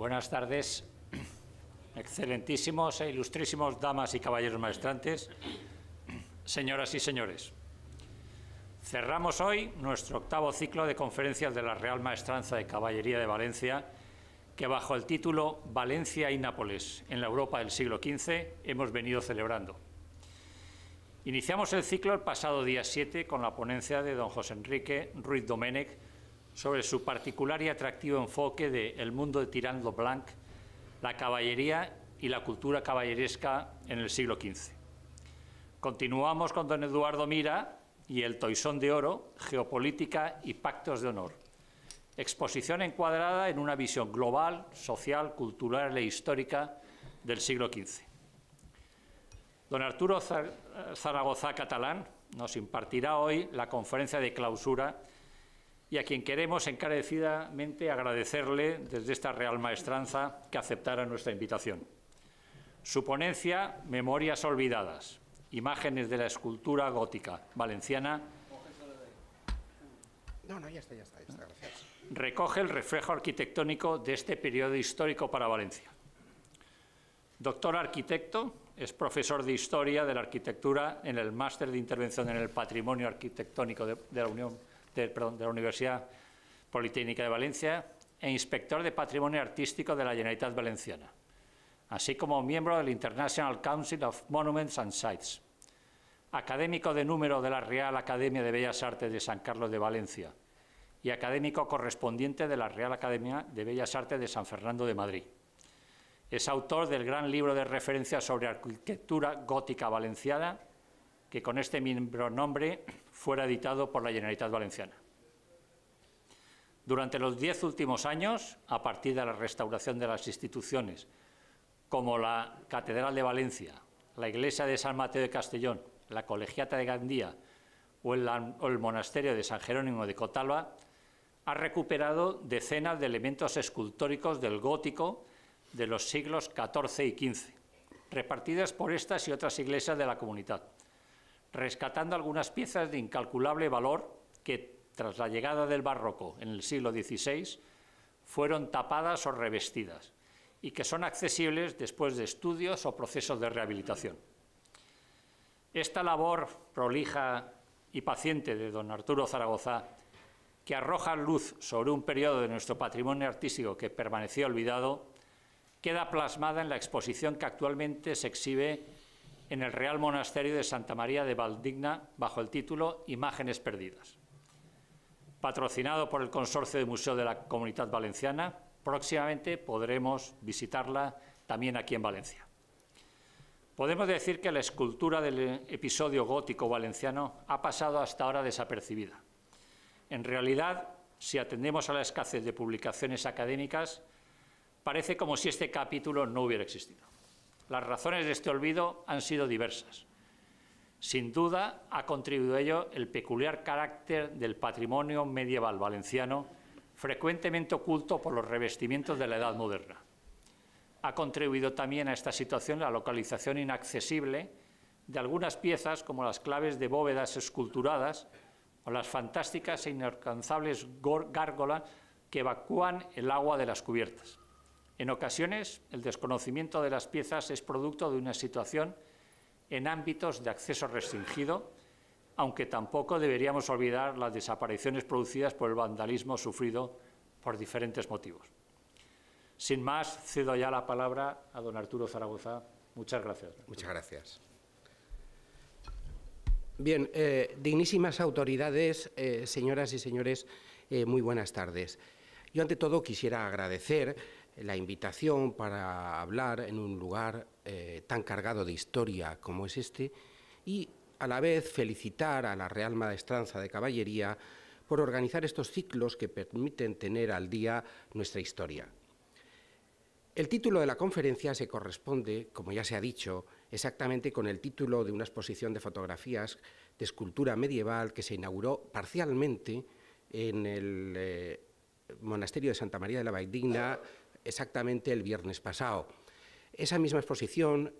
Buenas tardes, excelentísimos e ilustrísimos damas y caballeros maestrantes, señoras y señores. Cerramos hoy nuestro 8º ciclo de conferencias de la Real Maestranza de Caballería de Valencia, que bajo el título Valencia y Nápoles en la Europa del siglo XV hemos venido celebrando. Iniciamos el ciclo el pasado día 7 con la ponencia de don José Enrique Ruiz Domènech sobre su particular y atractivo enfoque de El mundo de Tirant lo Blanc, la caballería y la cultura caballeresca en el siglo XV. Continuamos con don Eduardo Mira y El Toisón de Oro, Geopolítica y Pactos de Honor. Exposición encuadrada en una visión global, social, cultural e histórica del siglo XV. Don Arturo Zaragoza Catalán nos impartirá hoy la conferencia de clausura y a quien queremos encarecidamente agradecerle desde esta Real Maestranza que aceptara nuestra invitación. Su ponencia, Memorias olvidadas, imágenes de la escultura gótica valenciana, gracias. Recoge el reflejo arquitectónico de este periodo histórico para Valencia. Doctor arquitecto, es profesor de Historia de la Arquitectura en el Máster de Intervención en el Patrimonio Arquitectónico de la Universidad Politécnica de Valencia e inspector de Patrimonio Artístico de la Generalitat Valenciana, así como miembro del International Council of Monuments and Sites. Académico de número de la Real Academia de Bellas Artes de San Carlos de Valencia y académico correspondiente de la Real Academia de Bellas Artes de San Fernando de Madrid. Es autor del gran libro de referencia sobre arquitectura gótica valenciana, que con este mismo nombre fuera editado por la Generalitat Valenciana. Durante los 10 últimos años, a partir de la restauración de las instituciones, como la Catedral de Valencia, la Iglesia de San Mateo de Castellón, la Colegiata de Gandía o el Monasterio de San Jerónimo de Cotalba, ha recuperado decenas de elementos escultóricos del gótico de los siglos XIV y XV, repartidas por estas y otras iglesias de la comunidad, rescatando algunas piezas de incalculable valor que, tras la llegada del barroco en el siglo XVI, fueron tapadas o revestidas y que son accesibles después de estudios o procesos de rehabilitación. Esta labor prolija y paciente de don Arturo Zaragoza, que arroja luz sobre un periodo de nuestro patrimonio artístico que permaneció olvidado, queda plasmada en la exposición que actualmente se exhibe en el Real Monasterio de Santa María de Valdigna bajo el título Imágenes perdidas. Patrocinado por el Consorcio de Museo de la Comunidad Valenciana, próximamente podremos visitarla también aquí en Valencia. Podemos decir que la escultura del episodio gótico valenciano ha pasado hasta ahora desapercibida. En realidad, si atendemos a la escasez de publicaciones académicas, parece como si este capítulo no hubiera existido. Las razones de este olvido han sido diversas. Sin duda, ha contribuido a ello el peculiar carácter del patrimonio medieval valenciano, frecuentemente oculto por los revestimientos de la Edad Moderna. Ha contribuido también a esta situación la localización inaccesible de algunas piezas, como las claves de bóvedas esculturadas o las fantásticas e inalcanzables gárgolas que evacúan el agua de las cubiertas. En ocasiones, el desconocimiento de las piezas es producto de una situación en ámbitos de acceso restringido, aunque tampoco deberíamos olvidar las desapariciones producidas por el vandalismo sufrido por diferentes motivos. Sin más, cedo ya la palabra a don Arturo Zaragoza. Muchas gracias. Muchas gracias. Bien, dignísimas autoridades, señoras y señores, muy buenas tardes. Yo, ante todo, quisiera agradecer la invitación para hablar en un lugar tan cargado de historia como es este y, a la vez, felicitar a la Real Maestranza de Caballería por organizar estos ciclos que permiten tener al día nuestra historia. El título de la conferencia se corresponde, como ya se ha dicho, exactamente con el título de una exposición de fotografías de escultura medieval que se inauguró parcialmente en el Monasterio de Santa María de la Valdigna exactamente el viernes pasado. Esa misma exposición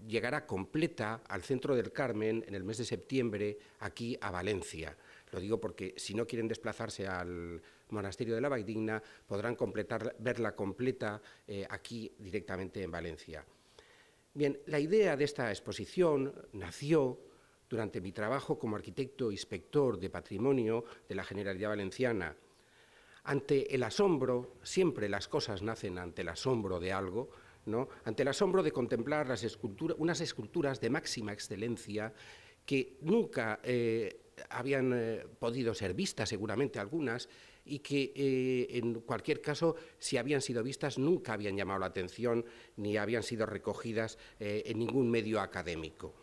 llegará completa al Centro del Carmen en el mes de septiembre, aquí a Valencia. Lo digo porque si no quieren desplazarse al Monasterio de la Valldigna, podrán verla completa aquí directamente en Valencia. Bien, la idea de esta exposición nació durante mi trabajo como arquitecto inspector de patrimonio de la Generalidad Valenciana. Ante el asombro, siempre las cosas nacen ante el asombro de algo, ¿no? Ante el asombro de contemplar unas esculturas de máxima excelencia que nunca habían podido ser vistas, seguramente algunas, y que en cualquier caso, si habían sido vistas, nunca habían llamado la atención ni habían sido recogidas en ningún medio académico.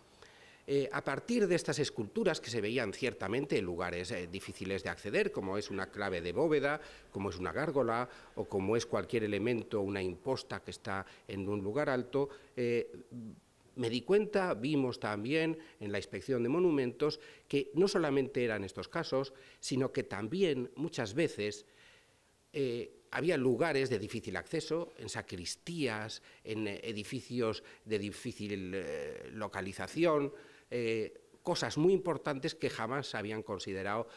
A partir de estas esculturas, que se veían ciertamente en lugares difíciles de acceder, como es una clave de bóveda, como es una gárgola, o como es cualquier elemento, una imposta que está en un lugar alto, me di cuenta, vimos también en la inspección de monumentos, que no solamente eran estos casos, sino que también muchas veces había lugares de difícil acceso, en sacristías, en edificios de difícil localización, cosas muy importantes que jamás se habían considerado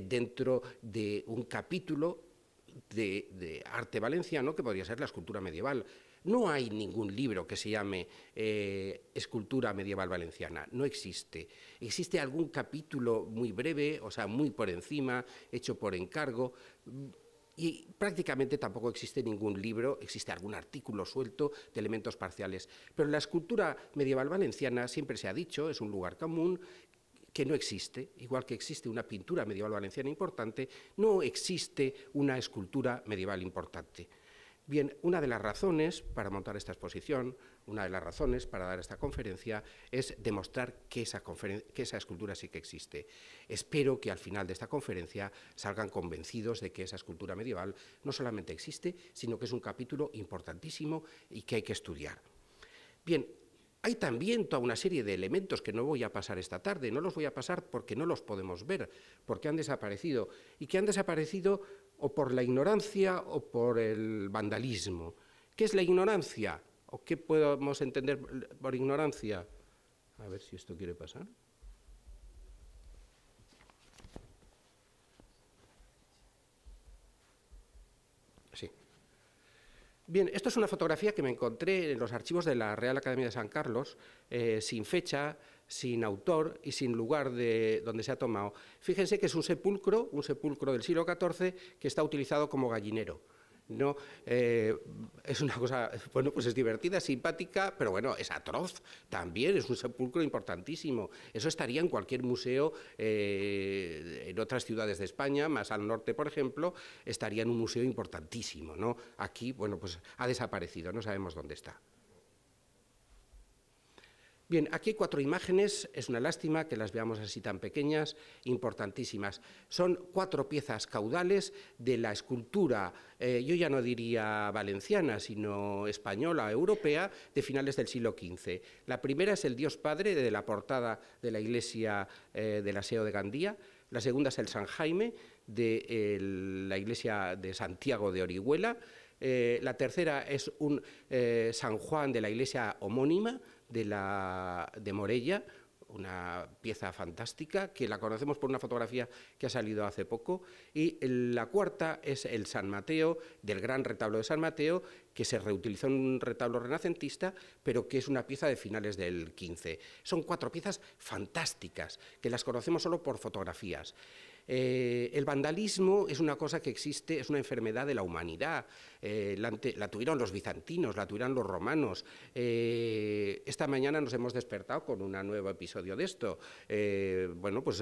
dentro de un capítulo de arte valenciano que podría ser la escultura medieval. No hay ningún libro que se llame Escultura medieval valenciana, no existe. Existe algún capítulo muy breve, o sea, muy por encima, hecho por encargo, y prácticamente tampoco existe ningún libro, existe algún artículo suelto de elementos parciales. Pero la escultura medieval valenciana, siempre se ha dicho, es un lugar común que no existe, igual que existe una pintura medieval valenciana importante, no existe una escultura medieval importante. Bien, una de las razones para montar esta exposición, una de las razones para dar esta conferencia es demostrar que esa escultura sí que existe. Espero que al final de esta conferencia salgan convencidos de que esa escultura medieval no solamente existe, sino que es un capítulo importantísimo y que hay que estudiar. Bien, hay también toda una serie de elementos que no voy a pasar esta tarde, no los voy a pasar porque no los podemos ver, porque han desaparecido, y que han desaparecido o por la ignorancia o por el vandalismo. ¿Qué es la ignorancia? ¿O qué podemos entender por ignorancia? A ver si esto quiere pasar. Sí. Bien, esto es una fotografía que me encontré en los archivos de la Real Academia de San Carlos, sin fecha, sin autor y sin lugar de donde se ha tomado. Fíjense que es un sepulcro del siglo XIV que está utilizado como gallinero. ¿No? Es una cosa, bueno, pues es divertida, simpática, pero bueno, es atroz también, es un sepulcro importantísimo. Eso estaría en cualquier museo, en otras ciudades de España, más al norte, por ejemplo, estaría en un museo importantísimo, ¿no? Aquí, bueno, pues ha desaparecido, no sabemos dónde está. Bien, aquí hay 4 imágenes, es una lástima que las veamos así tan pequeñas, importantísimas. Son 4 piezas caudales de la escultura, yo ya no diría valenciana, sino española, europea, de finales del siglo XV. La primera es el Dios Padre de la portada de la iglesia del Aseo de Gandía, la segunda es el San Jaime de la iglesia de Santiago de Orihuela, la tercera es un San Juan de la iglesia homónima, de Morella, una pieza fantástica que la conocemos por una fotografía que ha salido hace poco, y la cuarta es el San Mateo, del gran retablo de San Mateo, que se reutilizó en un retablo renacentista, pero que es una pieza de finales del XV. Son 4 piezas fantásticas, que las conocemos solo por fotografías. El vandalismo es una cosa que existe, es una enfermedad de la humanidad, la tuvieron los bizantinos, la tuvieron los romanos. Esta mañana nos hemos despertado con un nuevo episodio de esto. Bueno, pues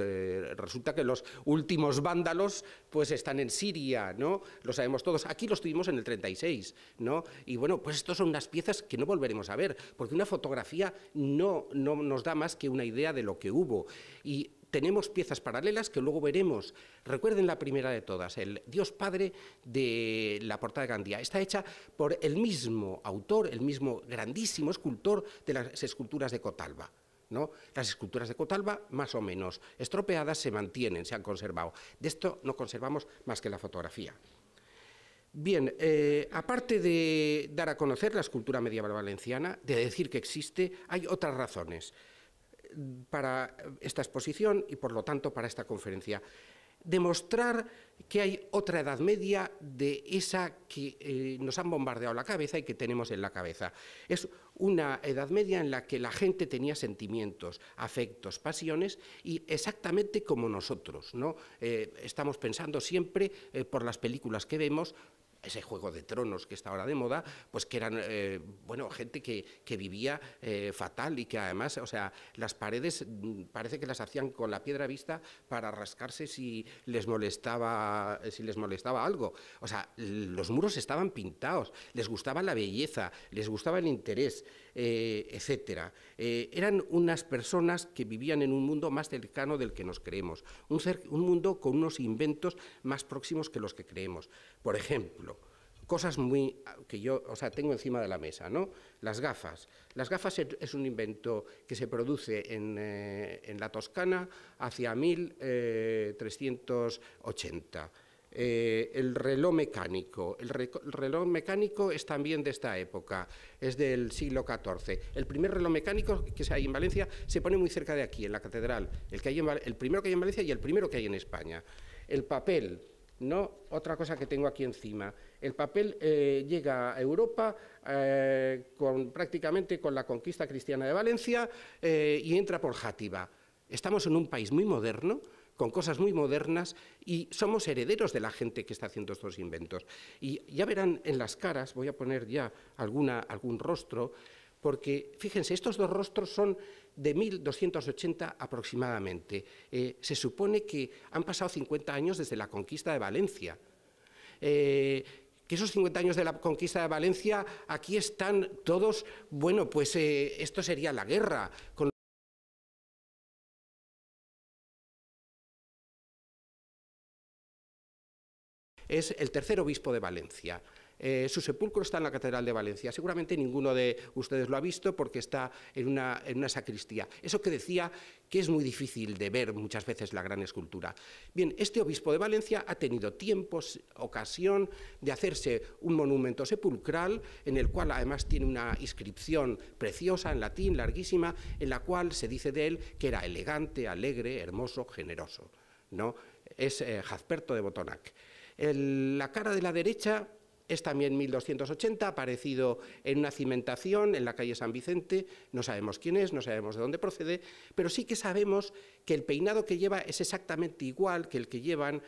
resulta que los últimos vándalos pues están en Siria, ¿no? Lo sabemos todos. Aquí los tuvimos en el 36, ¿no? Y bueno, pues estos son unas piezas que no volveremos a ver, porque una fotografía no nos da más que una idea de lo que hubo. Y tenemos piezas paralelas que luego veremos. Recuerden la primera de todas, el Dios Padre de la portada de Gandía. Está hecha por el mismo autor, el mismo grandísimo escultor de las esculturas de Cotalba, ¿no? Las esculturas de Cotalba, más o menos estropeadas, se mantienen, se han conservado. De esto no conservamos más que la fotografía. Bien, aparte de dar a conocer la escultura medieval valenciana, de decir que existe, hay otras razones para esta exposición y, por lo tanto, para esta conferencia. Demostrar que hay otra Edad Media de esa que nos han bombardeado la cabeza y que tenemos en la cabeza. Es una Edad Media en la que la gente tenía sentimientos, afectos, pasiones, y exactamente como nosotros, ¿no? Estamos pensando siempre, por las películas que vemos, ese Juego de Tronos que está ahora de moda, pues que eran, bueno, gente que vivía fatal y que además, o sea, las paredes parece que las hacían con la piedra vista para rascarse si les molestaba algo. O sea, los muros estaban pintados, les gustaba la belleza, les gustaba el interés, etcétera. Eran unas personas que vivían en un mundo más cercano del que nos creemos, un mundo con unos inventos más próximos que los que creemos. Por ejemplo, cosas que yo, o sea, tengo encima de la mesa, ¿no? Las gafas. Las gafas es un invento que se produce en la Toscana hacia 1380. El reloj mecánico. El reloj mecánico es también de esta época, es del siglo XIV. El primer reloj mecánico que hay en Valencia se pone muy cerca de aquí, en la catedral. El primero que hay en Valencia y el primero que hay en España. El papel. No, otra cosa que tengo aquí encima. El papel llega a Europa prácticamente con la conquista cristiana de Valencia y entra por Játiva. Estamos en un país muy moderno, con cosas muy modernas, y somos herederos de la gente que está haciendo estos inventos. Y ya verán en las caras, voy a poner ya algún rostro, porque fíjense, estos dos rostros son de 1280 aproximadamente. Se supone que han pasado 50 años desde la conquista de Valencia. Que esos 50 años de la conquista de Valencia, aquí están todos, bueno, pues esto sería la guerra. Es el tercer obispo de Valencia. Su sepulcro está en la Catedral de Valencia. Seguramente ninguno de ustedes lo ha visto porque está en una sacristía. Eso que decía que es muy difícil de ver muchas veces la gran escultura. Bien, este obispo de Valencia ha tenido ocasión de hacerse un monumento sepulcral en el cual además tiene una inscripción preciosa en latín, larguísima, en la cual se dice de él que era elegante, alegre, hermoso, generoso, ¿no? Es Jazperto de Botonac. La cara de la derecha es también 1280, aparecido en una cimentación en la calle San Vicente. No sabemos quién es, no sabemos de dónde procede, pero sí que sabemos que el peinado que lleva es exactamente igual que el que llevan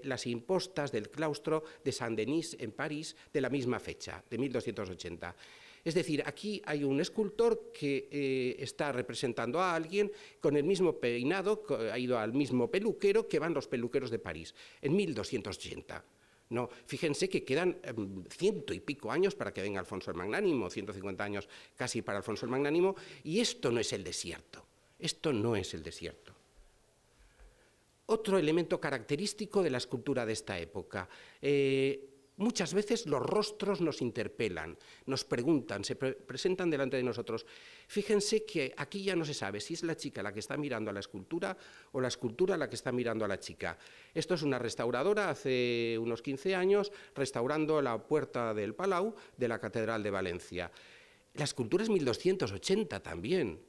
las impostas del claustro de Saint-Denis en París de la misma fecha, de 1280. Es decir, aquí hay un escultor que está representando a alguien con el mismo peinado, ha ido al mismo peluquero que van los peluqueros de París, en 1280. No, fíjense que quedan 100 y pico años para que venga Alfonso el Magnánimo, 150 años casi para Alfonso el Magnánimo, y esto no es el desierto, esto no es el desierto. Otro elemento característico de la escultura de esta época. Muchas veces los rostros nos interpelan, nos preguntan, se presentan delante de nosotros. Fíjense que aquí ya no se sabe si es la chica la que está mirando a la escultura o la escultura la que está mirando a la chica. Esto es una restauradora hace unos 15 años restaurando la puerta del Palau de la Catedral de Valencia. La escultura es 1280 también.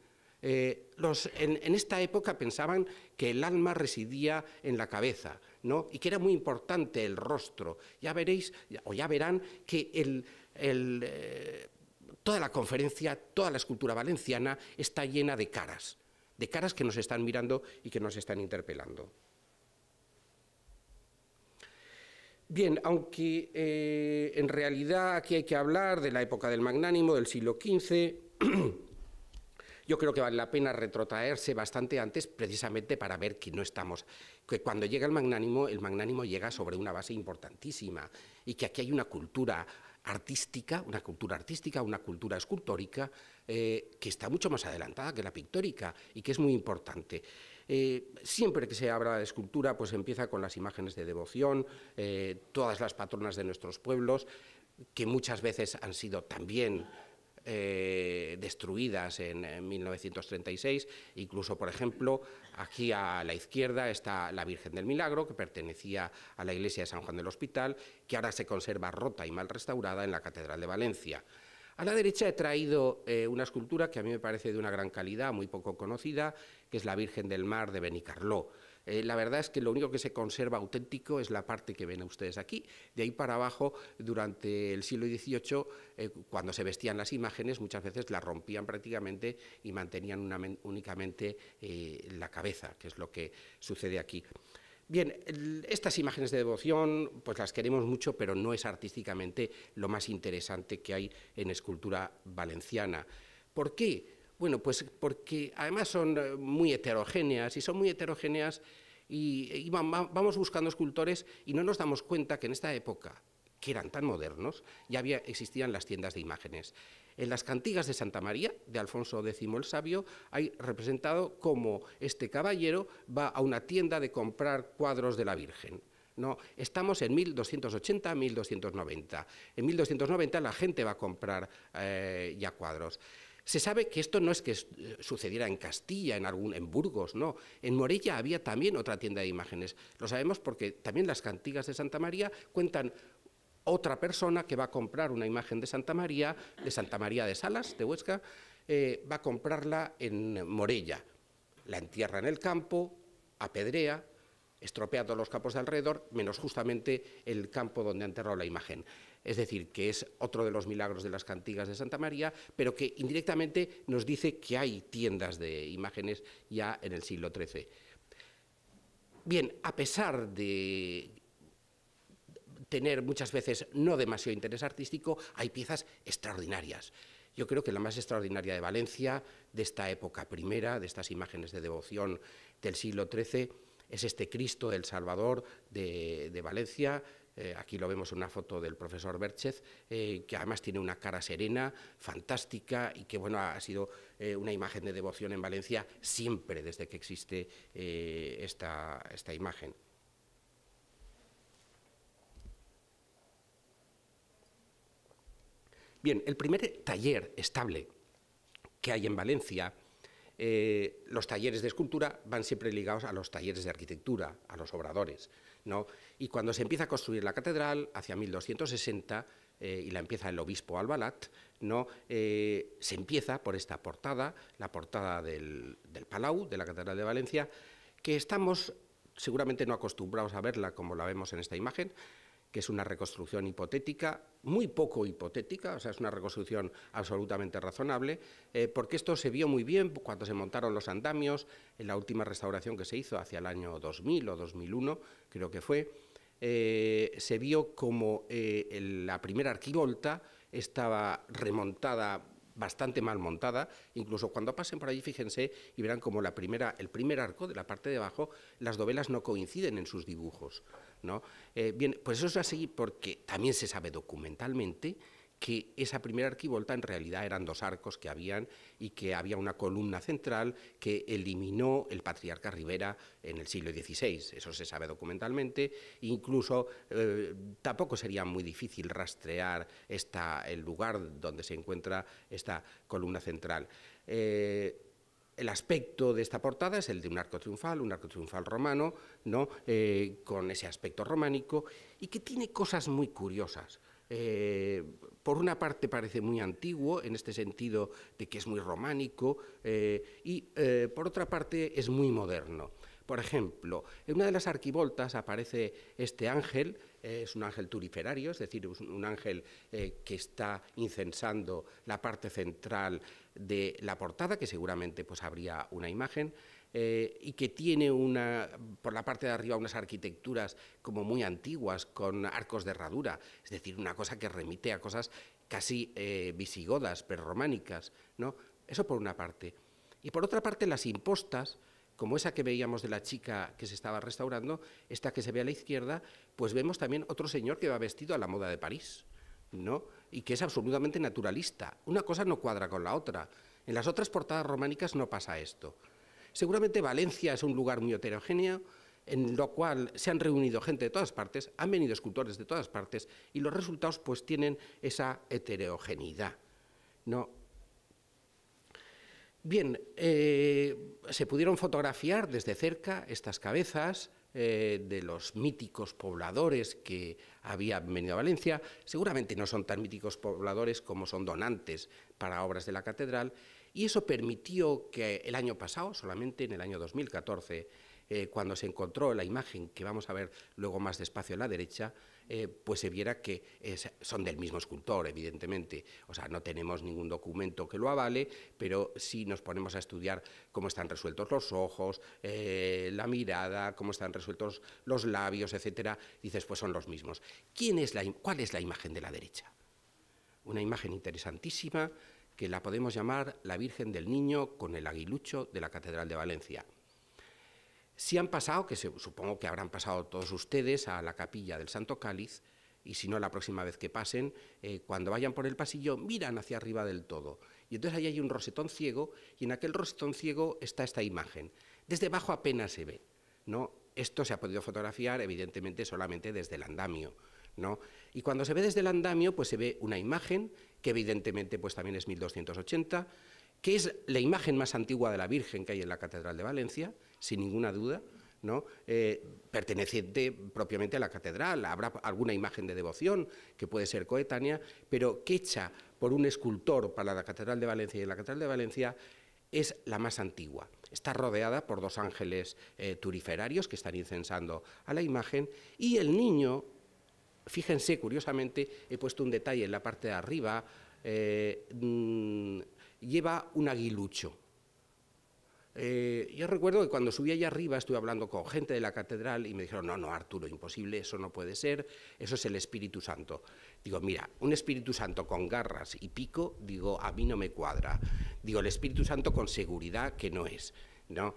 En esta época pensaban que el alma residía en la cabeza, ¿no? Y que era muy importante el rostro. Ya veréis, o ya verán, que toda la conferencia, toda la escultura valenciana está llena de caras que nos están mirando y que nos están interpelando. Bien, aunque en realidad aquí hay que hablar de la época del Magnánimo, del siglo XV, yo creo que vale la pena retrotraerse bastante antes, precisamente para ver que cuando llega el Magnánimo llega sobre una base importantísima y que aquí hay una cultura artística, una cultura escultórica que está mucho más adelantada que la pictórica y que es muy importante. Siempre que se habla de escultura, pues empieza con las imágenes de devoción, todas las patronas de nuestros pueblos, que muchas veces han sido también destruidas en 1936, incluso, por ejemplo, aquí a la izquierda está la Virgen del Milagro, que pertenecía a la iglesia de San Juan del Hospital, que ahora se conserva rota y mal restaurada en la Catedral de Valencia. A la derecha he traído una escultura que a mí me parece de una gran calidad, muy poco conocida, que es la Virgen del Mar de Benicarló. La verdad es que lo único que se conserva auténtico es la parte que ven ustedes aquí. De ahí para abajo, durante el siglo XVIII, cuando se vestían las imágenes, muchas veces las rompían prácticamente y mantenían únicamente la cabeza, que es lo que sucede aquí. Bien, estas imágenes de devoción, pues las queremos mucho, pero no es artísticamente lo más interesante que hay en escultura valenciana. ¿Por qué? Bueno, pues porque además son muy heterogéneas, y son muy heterogéneas y vamos buscando escultores y no nos damos cuenta que en esta época, que eran tan modernos, ya existían las tiendas de imágenes. En las cantigas de Santa María, de Alfonso X el Sabio, hay representado cómo este caballero va a una tienda de comprar cuadros de la Virgen. No, estamos en 1280, 1290. En 1290 la gente va a comprar ya cuadros. Se sabe que esto no es que sucediera en Castilla, en Burgos, no. En Morella había también otra tienda de imágenes. Lo sabemos porque también las cantigas de Santa María cuentan otra persona que va a comprar una imagen de Santa María de Salas, de Huesca, va a comprarla en Morella. La entierra en el campo, apedrea, estropea todos los campos de alrededor, menos justamente el campo donde ha enterrado la imagen. Es decir, que es otro de los milagros de las cantigas de Santa María, pero que indirectamente nos dice que hay tiendas de imágenes ya en el siglo XIII. Bien, a pesar de tener muchas veces no demasiado interés artístico, hay piezas extraordinarias. Yo creo que la más extraordinaria de Valencia, de esta época primera, de estas imágenes de devoción del siglo XIII, es este Cristo del Salvador de Valencia. Aquí lo vemos en una foto del profesor Berchez, que además tiene una cara serena, fantástica, y que bueno, ha sido una imagen de devoción en Valencia siempre desde que existe esta imagen. Bien, el primer taller estable que hay en Valencia, los talleres de escultura van siempre ligados a los talleres de arquitectura, a los obradores, ¿no? Y cuando se empieza a construir la catedral, hacia 1260, y la empieza el obispo Albalat, ¿no? Se empieza por esta portada, la portada del Palau, de la Catedral de Valencia, que estamos seguramente no acostumbrados a verla como la vemos en esta imagen, que es una reconstrucción hipotética, muy poco hipotética, o sea, es una reconstrucción absolutamente razonable, porque esto se vio muy bien cuando se montaron los andamios, en la última restauración que se hizo hacia el año 2000 o 2001, creo que fue, se vio como la primera arquivolta estaba remontada, bastante mal montada, incluso cuando pasen por allí, fíjense, y verán como el primer arco de la parte de abajo, las dovelas no coinciden en sus dibujos, ¿no? Bien, pues eso es así porque también se sabe documentalmente que esa primera arquivolta en realidad eran dos arcos que habían y que había una columna central que eliminó el patriarca Rivera en el siglo XVI. Eso se sabe documentalmente. Incluso tampoco sería muy difícil rastrear el lugar donde se encuentra esta columna central. El aspecto de esta portada es el de un arco triunfal romano, ¿no? Con ese aspecto románico y que tiene cosas muy curiosas. Por una parte parece muy antiguo, en este sentido de que es muy románico, y por otra parte es muy moderno. Por ejemplo, en una de las arquivoltas aparece este ángel, es un ángel turiferario, es decir, un ángel que está incensando la parte central de la portada, que seguramente pues, habría una imagen, y que tiene por la parte de arriba unas arquitecturas como muy antiguas, con arcos de herradura, es decir, una cosa que remite a cosas casi visigodas, prerrománicas, ¿no? Eso por una parte. Y por otra parte, las impostas, como esa que veíamos de la chica que se estaba restaurando, esta que se ve a la izquierda, pues vemos también otro señor que va vestido a la moda de París, ¿no? Y que es absolutamente naturalista. Una cosa no cuadra con la otra. En las otras portadas románicas no pasa esto. Seguramente Valencia es un lugar muy heterogéneo, en lo cual se han reunido gente de todas partes, han venido escultores de todas partes, y los resultados pues tienen esa heterogeneidad, ¿no? Bien, se pudieron fotografiar desde cerca estas cabezas de los míticos pobladores que habían venido a Valencia. Seguramente no son tan míticos pobladores como son donantes para obras de la catedral, y eso permitió que el año pasado, solamente en el año 2014, cuando se encontró la imagen que vamos a ver luego más despacio a la derecha, pues se viera que son del mismo escultor, evidentemente. O sea, no tenemos ningún documento que lo avale, pero sí nos ponemos a estudiar cómo están resueltos los ojos, la mirada, cómo están resueltos los labios, etcétera. Dices, pues son los mismos. ¿Cuál es la imagen de la derecha? Una imagen interesantísima que la podemos llamar la Virgen del Niño con el aguilucho de la Catedral de Valencia. Si han pasado, que supongo que habrán pasado todos ustedes a la capilla del Santo Cáliz, y si no, la próxima vez que pasen, cuando vayan por el pasillo, miran hacia arriba del todo. Y entonces ahí hay un rosetón ciego, y en aquel rosetón ciego está esta imagen. Desde abajo apenas se ve, ¿no? Esto se ha podido fotografiar, evidentemente, solamente desde el andamio, ¿no? Y cuando se ve desde el andamio, pues se ve una imagen, que evidentemente pues también es 1280, que es la imagen más antigua de la Virgen que hay en la Catedral de Valencia, sin ninguna duda, ¿no? Perteneciente propiamente a la catedral. Habrá alguna imagen de devoción que puede ser coetánea, pero que hecha por un escultor para la Catedral de Valencia, y en la Catedral de Valencia es la más antigua. Está rodeada por dos ángeles turiferarios que están incensando a la imagen, y el niño, fíjense, curiosamente, he puesto un detalle en la parte de arriba, lleva un aguilucho. Yo recuerdo que cuando subí allá arriba estuve hablando con gente de la catedral y me dijeron, no, Arturo, imposible, eso no puede ser, eso es el Espíritu Santo. Digo, mira, un Espíritu Santo con garras y pico, digo, a mí no me cuadra. Digo, el Espíritu Santo con seguridad que no es, ¿no?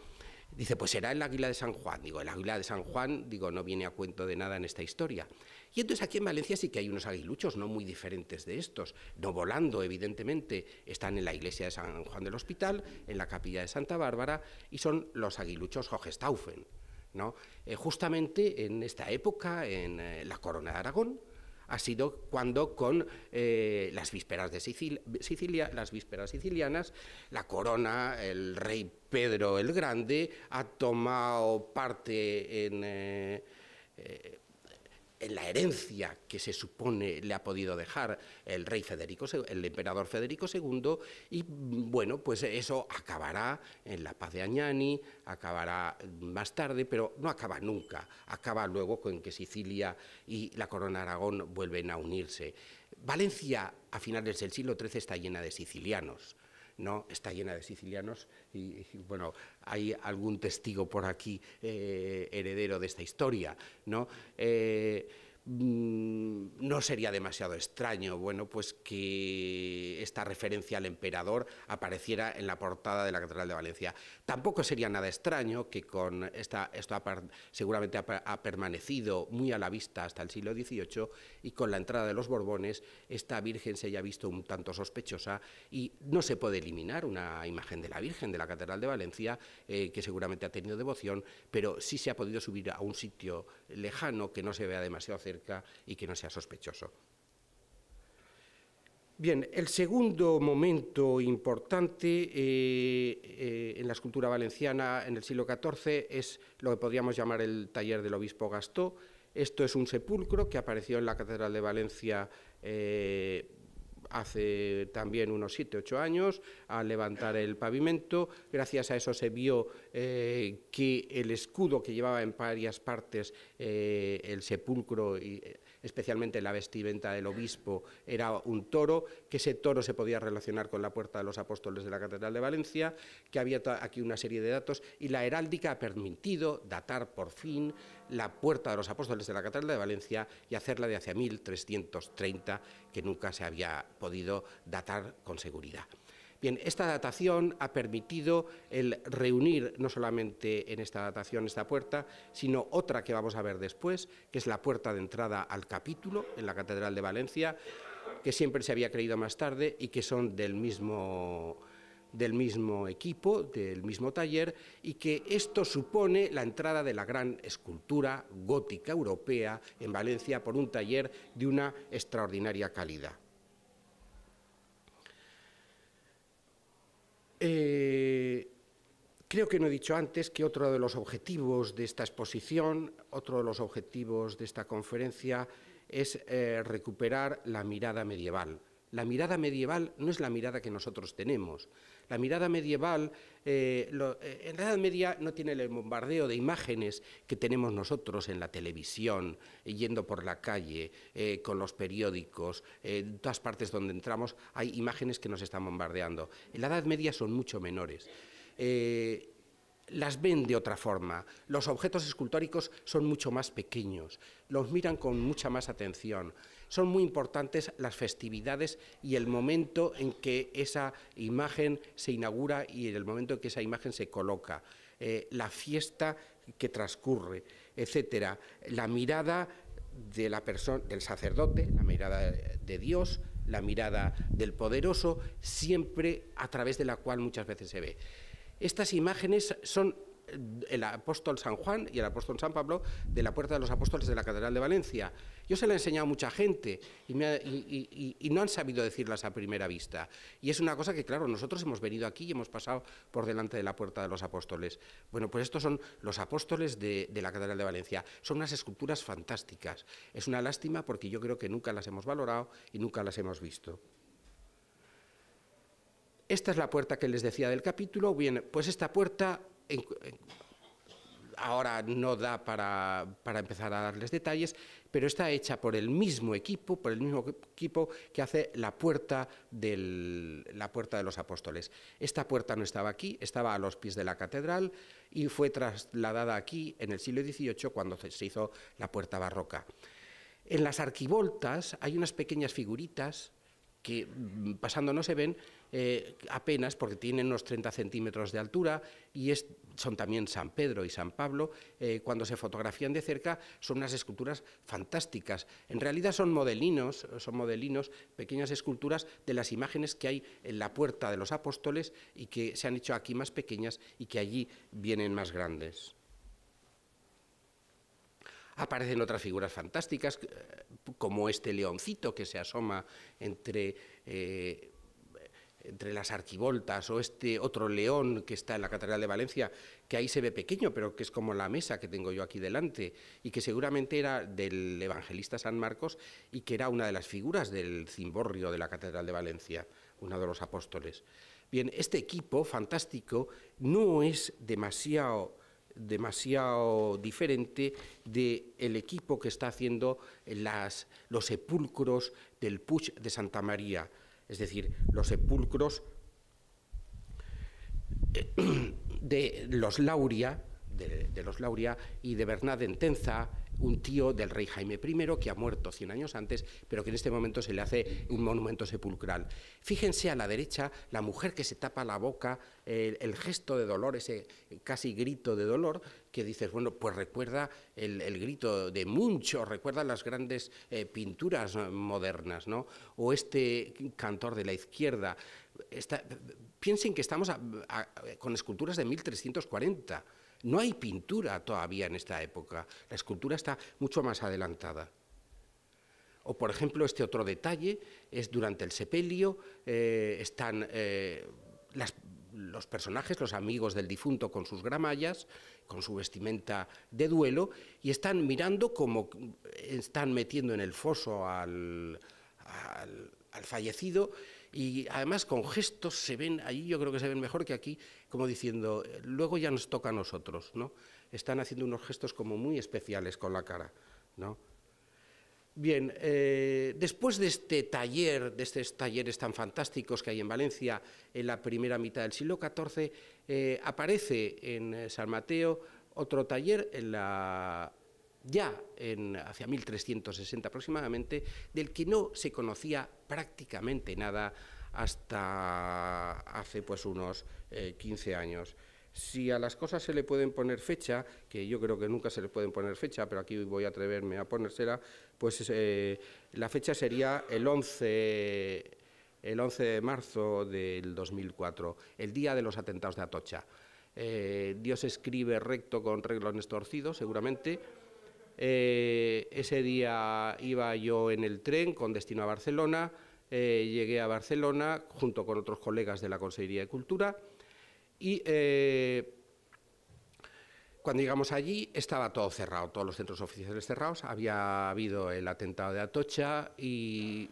Dice, pues será el águila de San Juan. Digo, el águila de San Juan, digo, no viene a cuento de nada en esta historia. Y entonces aquí en Valencia sí que hay unos aguiluchos no muy diferentes de estos, no volando, evidentemente, están en la iglesia de San Juan del Hospital, en la capilla de Santa Bárbara, y son los aguiluchos Hohenstaufen, ¿no? Justamente en esta época, en la Corona de Aragón, ha sido cuando con las vísperas de Sicilia, las vísperas sicilianas, la corona, el rey Pedro el Grande, ha tomado parte en la herencia que se supone le ha podido dejar el rey el emperador Federico II, y bueno, pues eso acabará en la paz de Añani, acabará más tarde, pero no acaba nunca, acaba luego con que Sicilia y la corona de Aragón vuelven a unirse. Valencia a finales del siglo XIII está llena de sicilianos, ¿no? Está llena de sicilianos y bueno, hay algún testigo por aquí heredero de esta historia, ¿no? No sería demasiado extraño, bueno, pues que esta referencia al emperador apareciera en la portada de la Catedral de Valencia. Tampoco sería nada extraño que con esto seguramente ha permanecido muy a la vista hasta el siglo XVIII, y con la entrada de los Borbones esta Virgen se haya visto un tanto sospechosa, y no se puede eliminar una imagen de la Virgen de la Catedral de Valencia, que seguramente ha tenido devoción, pero sí se ha podido subir a un sitio lejano que no se vea demasiado cerca y que no sea sospechoso. Bien, el segundo momento importante en la escultura valenciana en el siglo XIV es lo que podríamos llamar el taller del obispo Gastó. Esto es un sepulcro que apareció en la Catedral de Valencia hace también unos 7 u 8 años, al levantar el pavimento. Gracias a eso se vio que el escudo que llevaba en varias partes el sepulcro, y especialmente la vestimenta del obispo, era un toro, que ese toro se podía relacionar con la Puerta de los Apóstoles de la Catedral de Valencia, que había aquí una serie de datos, y la heráldica ha permitido datar por fin la Puerta de los Apóstoles de la Catedral de Valencia y hacerla de hacia 1330, que nunca se había podido datar con seguridad. Bien, esta datación ha permitido el reunir no solamente en esta datación esta puerta, sino otra que vamos a ver después, que es la puerta de entrada al capítulo en la Catedral de Valencia, que siempre se había creído más tarde y que son del mismo equipo, del mismo taller, y que esto supone la entrada de la gran escultura gótica europea en Valencia por un taller de una extraordinaria calidad. Creo que no he dicho antes que otro de los objetivos de esta exposición, otro de los objetivos de esta conferencia es recuperar la mirada medieval, La mirada medieval no es la mirada que nosotros tenemos. La mirada medieval, en la Edad Media, no tiene el bombardeo de imágenes que tenemos nosotros en la televisión, yendo por la calle, con los periódicos, en todas partes donde entramos hay imágenes que nos están bombardeando. En la Edad Media son mucho menores. Las ven de otra forma. Los objetos escultóricos son mucho más pequeños, los miran con mucha más atención. Son muy importantes las festividades y el momento en que esa imagen se inaugura y el momento en que esa imagen se coloca, la fiesta que transcurre, etcétera. La mirada de la persona, del sacerdote, la mirada de Dios, la mirada del poderoso, siempre a través de la cual muchas veces se ve. Estas imágenes son el apóstol San Juan y el apóstol San Pablo de la Puerta de los Apóstoles de la Catedral de Valencia. Yo se la he enseñado a mucha gente y no han sabido decirlas a primera vista. Y es una cosa que, claro, nosotros hemos venido aquí y hemos pasado por delante de la Puerta de los Apóstoles. Bueno, pues estos son los apóstoles de la Catedral de Valencia. Son unas esculturas fantásticas. Es una lástima porque yo creo que nunca las hemos valorado y nunca las hemos visto. Esta es la puerta que les decía del capítulo. Bien, pues esta puerta ahora no da para empezar a darles detalles, pero está hecha por el mismo equipo que hace la puerta de los Apóstoles. Esta puerta no estaba aquí, estaba a los pies de la catedral y fue trasladada aquí en el siglo XVIII cuando se hizo la puerta barroca. En las arquivoltas hay unas pequeñas figuritas que pasando no se ven apenas porque tienen unos 30 centímetros de altura y son también San Pedro y San Pablo. Cuando se fotografían de cerca son unas esculturas fantásticas. En realidad son modelinos, pequeñas esculturas de las imágenes que hay en la Puerta de los Apóstoles y que se han hecho aquí más pequeñas y que allí vienen más grandes. Aparecen otras figuras fantásticas, como este leoncito que se asoma entre las arquivoltas, o este otro león que está en la Catedral de Valencia, que ahí se ve pequeño, pero que es como la mesa que tengo yo aquí delante, y que seguramente era del evangelista San Marcos, y que era una de las figuras del cimborrio de la Catedral de Valencia, uno de los apóstoles. Bien, este equipo fantástico no es demasiado diferente del equipo que está haciendo los sepulcros del Puig de Santa María, es decir, los sepulcros de los Lauria y de Bernat d'Entença, un tío del rey Jaime I que ha muerto 100 años antes, pero que en este momento se le hace un monumento sepulcral. Fíjense a la derecha la mujer que se tapa la boca, el gesto de dolor, ese casi grito de dolor, que dices, bueno, pues recuerda el grito de Munch, o recuerda las grandes pinturas modernas, ¿no? O este cantor de la izquierda. Piensen que estamos con esculturas de 1340. No hay pintura todavía en esta época, la escultura está mucho más adelantada. O, por ejemplo, este otro detalle es durante el sepelio, están los personajes, los amigos del difunto con sus gramallas, con su vestimenta de duelo, y están mirando como están metiendo en el foso al fallecido, y además con gestos se ven, allí yo creo que se ven mejor que aquí, como diciendo, luego ya nos toca a nosotros, ¿no? Están haciendo unos gestos como muy especiales con la cara, ¿no? Bien, después de estos talleres tan fantásticos que hay en Valencia en la primera mitad del siglo XIV, aparece en San Mateo otro taller hacia 1360 aproximadamente, del que no se conocía prácticamente nada hasta hace pues unos 15 años. Si a las cosas se le pueden poner fecha, que yo creo que nunca se le pueden poner fecha, pero aquí voy a atreverme a ponérsela, pues la fecha sería el 11 de marzo del 2004, el día de los atentados de Atocha. Dios escribe recto con renglones torcidos, seguramente. Ese día iba yo en el tren con destino a Barcelona, llegué a Barcelona junto con otros colegas de la Consellería de Cultura y cuando llegamos allí estaba todo cerrado, todos los centros oficiales cerrados, había habido el atentado de Atocha y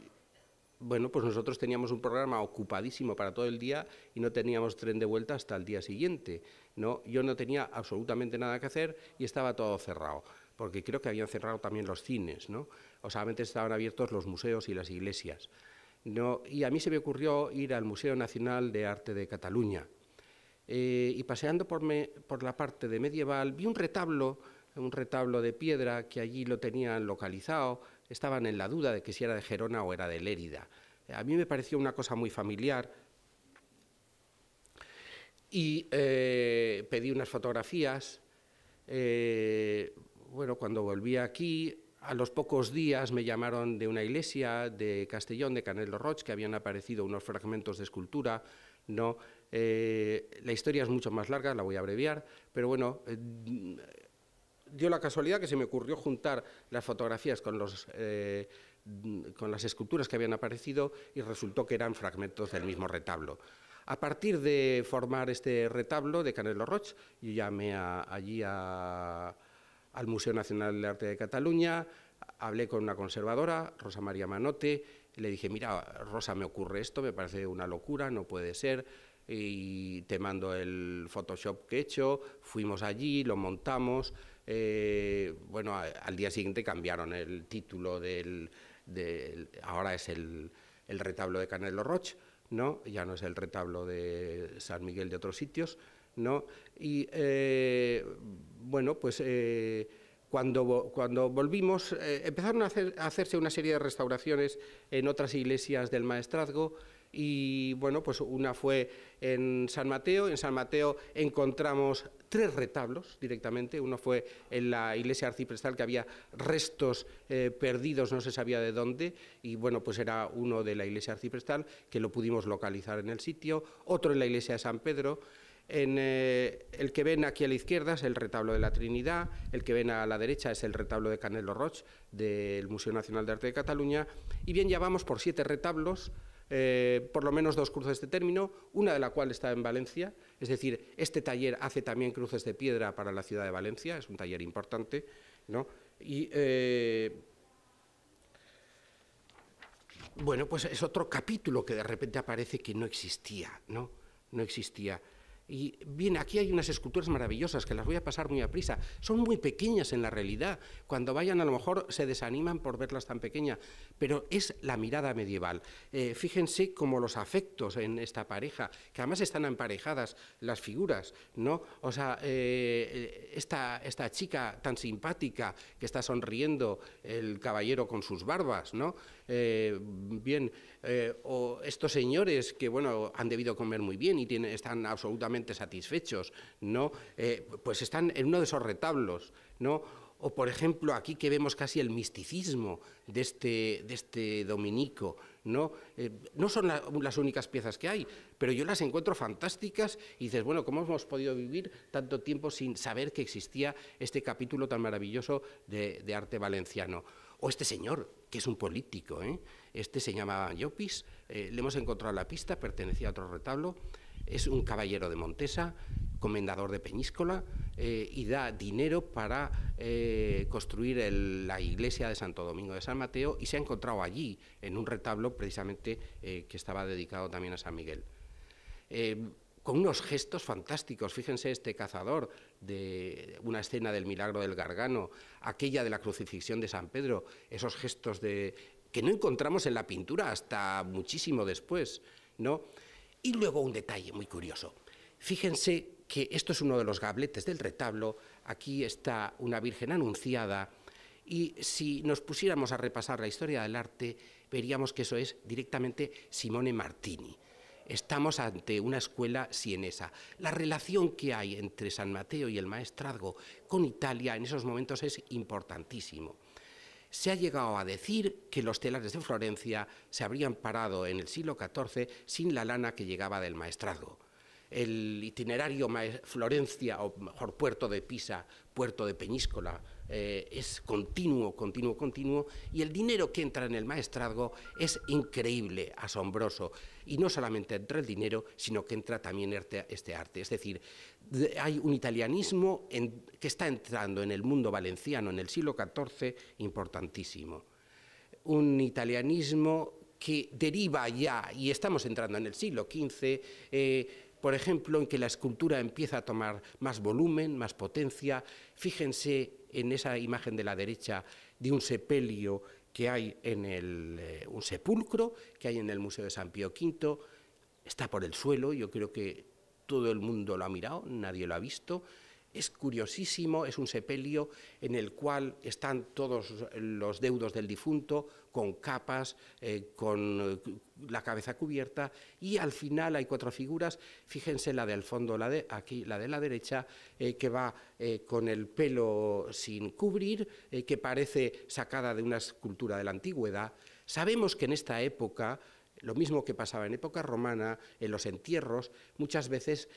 bueno, pues nosotros teníamos un programa ocupadísimo para todo el día y no teníamos tren de vuelta hasta el día siguiente, ¿no? Yo no tenía absolutamente nada que hacer y estaba todo cerrado, porque creo que habían cerrado también los cines, ¿no? O solamente estaban abiertos los museos y las iglesias, ¿no? Y a mí se me ocurrió ir al Museo Nacional de Arte de Cataluña. Y paseando por la parte de medieval, vi un retablo de piedra que allí lo tenían localizado. Estaban en la duda de que si era de Gerona o era de Lérida. A mí me pareció una cosa muy familiar y pedí unas fotografías. Bueno, cuando volví aquí, a los pocos días me llamaron de una iglesia de Castellón, de Canet lo Roig, que habían aparecido unos fragmentos de escultura, ¿no? La historia es mucho más larga, la voy a abreviar, pero bueno, dio la casualidad que se me ocurrió juntar las fotografías con las esculturas que habían aparecido y resultó que eran fragmentos del mismo retablo. A partir de formar este retablo de Canet lo Roig, yo llamé allí al Museo Nacional de Arte de Cataluña, hablé con una conservadora, Rosa María Manote, y le dije, mira, Rosa, me ocurre esto, me parece una locura, no puede ser, y te mando el Photoshop que he hecho. Fuimos allí, lo montamos. Bueno, al día siguiente cambiaron el título ahora es el retablo de Canet lo Roig, ¿no? Ya no es el retablo de San Miguel de otros sitios, ¿no? Y bueno, pues cuando volvimos, empezaron a hacerse una serie de restauraciones en otras iglesias del Maestrazgo. Y bueno, pues una fue en San Mateo. En San Mateo encontramos 3 retablos directamente. Uno fue en la iglesia arciprestal, que había restos perdidos, no se sabía de dónde, y bueno, pues era uno de la iglesia arciprestal, que lo pudimos localizar en el sitio. Otro en la iglesia de San Pedro. En el que ven aquí a la izquierda es el retablo de la Trinidad, el que ven a la derecha es el retablo de Canet lo Roig del Museo Nacional de Arte de Cataluña, y bien, ya vamos por 7 retablos, por lo menos 2 cruces de término, una de la cual está en Valencia, es decir, este taller hace también cruces de piedra para la ciudad de Valencia, es un taller importante, ¿no? Y bueno, pues es otro capítulo que de repente aparece que no existía, ¿no? No existía. Y bien, aquí hay unas esculturas maravillosas que las voy a pasar muy a prisa. Son muy pequeñas en la realidad. Cuando vayan a lo mejor se desaniman por verlas tan pequeñas, pero es la mirada medieval. Fíjense cómo los afectos en esta pareja, que además están emparejadas las figuras, ¿no? O sea, esta chica tan simpática que está sonriendo, el caballero con sus barbas, ¿no? Bien, o estos señores que, bueno, han debido comer muy bien y están absolutamente satisfechos, ¿no? Pues están en uno de esos retablos, ¿no? O, por ejemplo, aquí que vemos casi el misticismo de este dominico, ¿no? No son las únicas piezas que hay, pero yo las encuentro fantásticas y dices, bueno, ¿cómo hemos podido vivir tanto tiempo sin saber que existía este capítulo tan maravilloso de arte valenciano? O este señor, que es un político, este se llama Llopis, le hemos encontrado la pista, pertenecía a otro retablo, es un caballero de Montesa, comendador de Peñíscola, y da dinero para construir la iglesia de Santo Domingo de San Mateo, y se ha encontrado allí, en un retablo precisamente que estaba dedicado también a San Miguel. Con unos gestos fantásticos, fíjense este cazador de una escena del milagro del Gargano, aquella de la crucifixión de San Pedro, esos gestos que no encontramos en la pintura hasta muchísimo después, ¿no? Y luego un detalle muy curioso, fíjense que esto es uno de los gabletes del retablo, aquí está una Virgen Anunciada, y si nos pusiéramos a repasar la historia del arte, veríamos que eso es directamente Simone Martini. Estamos ante una escuela sienesa. La relación que hay entre San Mateo y el Maestrazgo con Italia en esos momentos es importantísimo. Se ha llegado a decir que los telares de Florencia se habrían parado en el siglo XIV sin la lana que llegaba del Maestrazgo. El itinerario Florencia, o mejor puerto de Pisa, puerto de Peñíscola, es continuo, y el dinero que entra en el Maestrazgo es increíble, asombroso, y no solamente entra el dinero, sino que entra también este arte, es decir, hay un italianismo que está entrando en el mundo valenciano en el siglo XIV importantísimo, un italianismo que deriva ya, y estamos entrando en el siglo XV, por ejemplo, en que la escultura empieza a tomar más volumen, más potencia. Fíjense en esa imagen de la derecha de un sepelio que hay en un sepulcro que hay en el Museo de San Pío V, está por el suelo, yo creo que todo el mundo lo ha mirado, nadie lo ha visto. Es curiosísimo, es un sepelio en el cual están todos los deudos del difunto, con capas, con la cabeza cubierta, y al final hay 4 figuras. Fíjense la del fondo, aquí la de la derecha, que va con el pelo sin cubrir, que parece sacada de una escultura de la antigüedad. Sabemos que en esta época, lo mismo que pasaba en época romana, en los entierros, muchas veces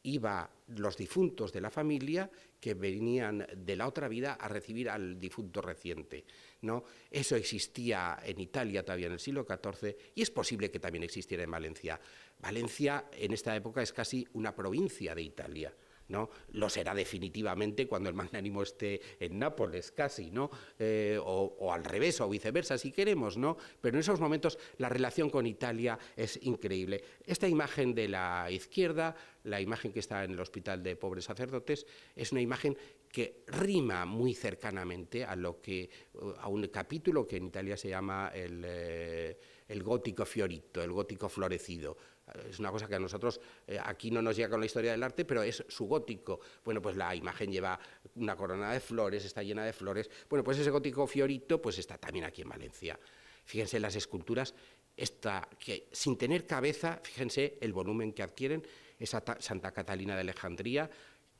iban los difuntos de la familia que venían de la otra vida a recibir al difunto reciente, ¿no? Eso existía en Italia todavía en el siglo XIV y es posible que también existiera en Valencia. Valencia en esta época es casi una provincia de Italia, ¿no? Lo será definitivamente cuando el magnánimo esté en Nápoles, casi, ¿no? O al revés, o viceversa, si queremos, ¿no? Pero en esos momentos la relación con Italia es increíble. Esta imagen de la izquierda, la imagen que está en el Hospital de Pobres Sacerdotes, es una imagen que rima muy cercanamente a un capítulo que en Italia se llama el gótico fiorito, el gótico florecido. Es una cosa que a nosotros aquí no nos llega con la historia del arte, pero es su gótico. Bueno, pues la imagen lleva una corona de flores, está llena de flores. Bueno, pues ese gótico fiorito pues está también aquí en Valencia. Fíjense las esculturas, que sin tener cabeza, fíjense el volumen que adquieren, esa Santa Catalina de Alejandría,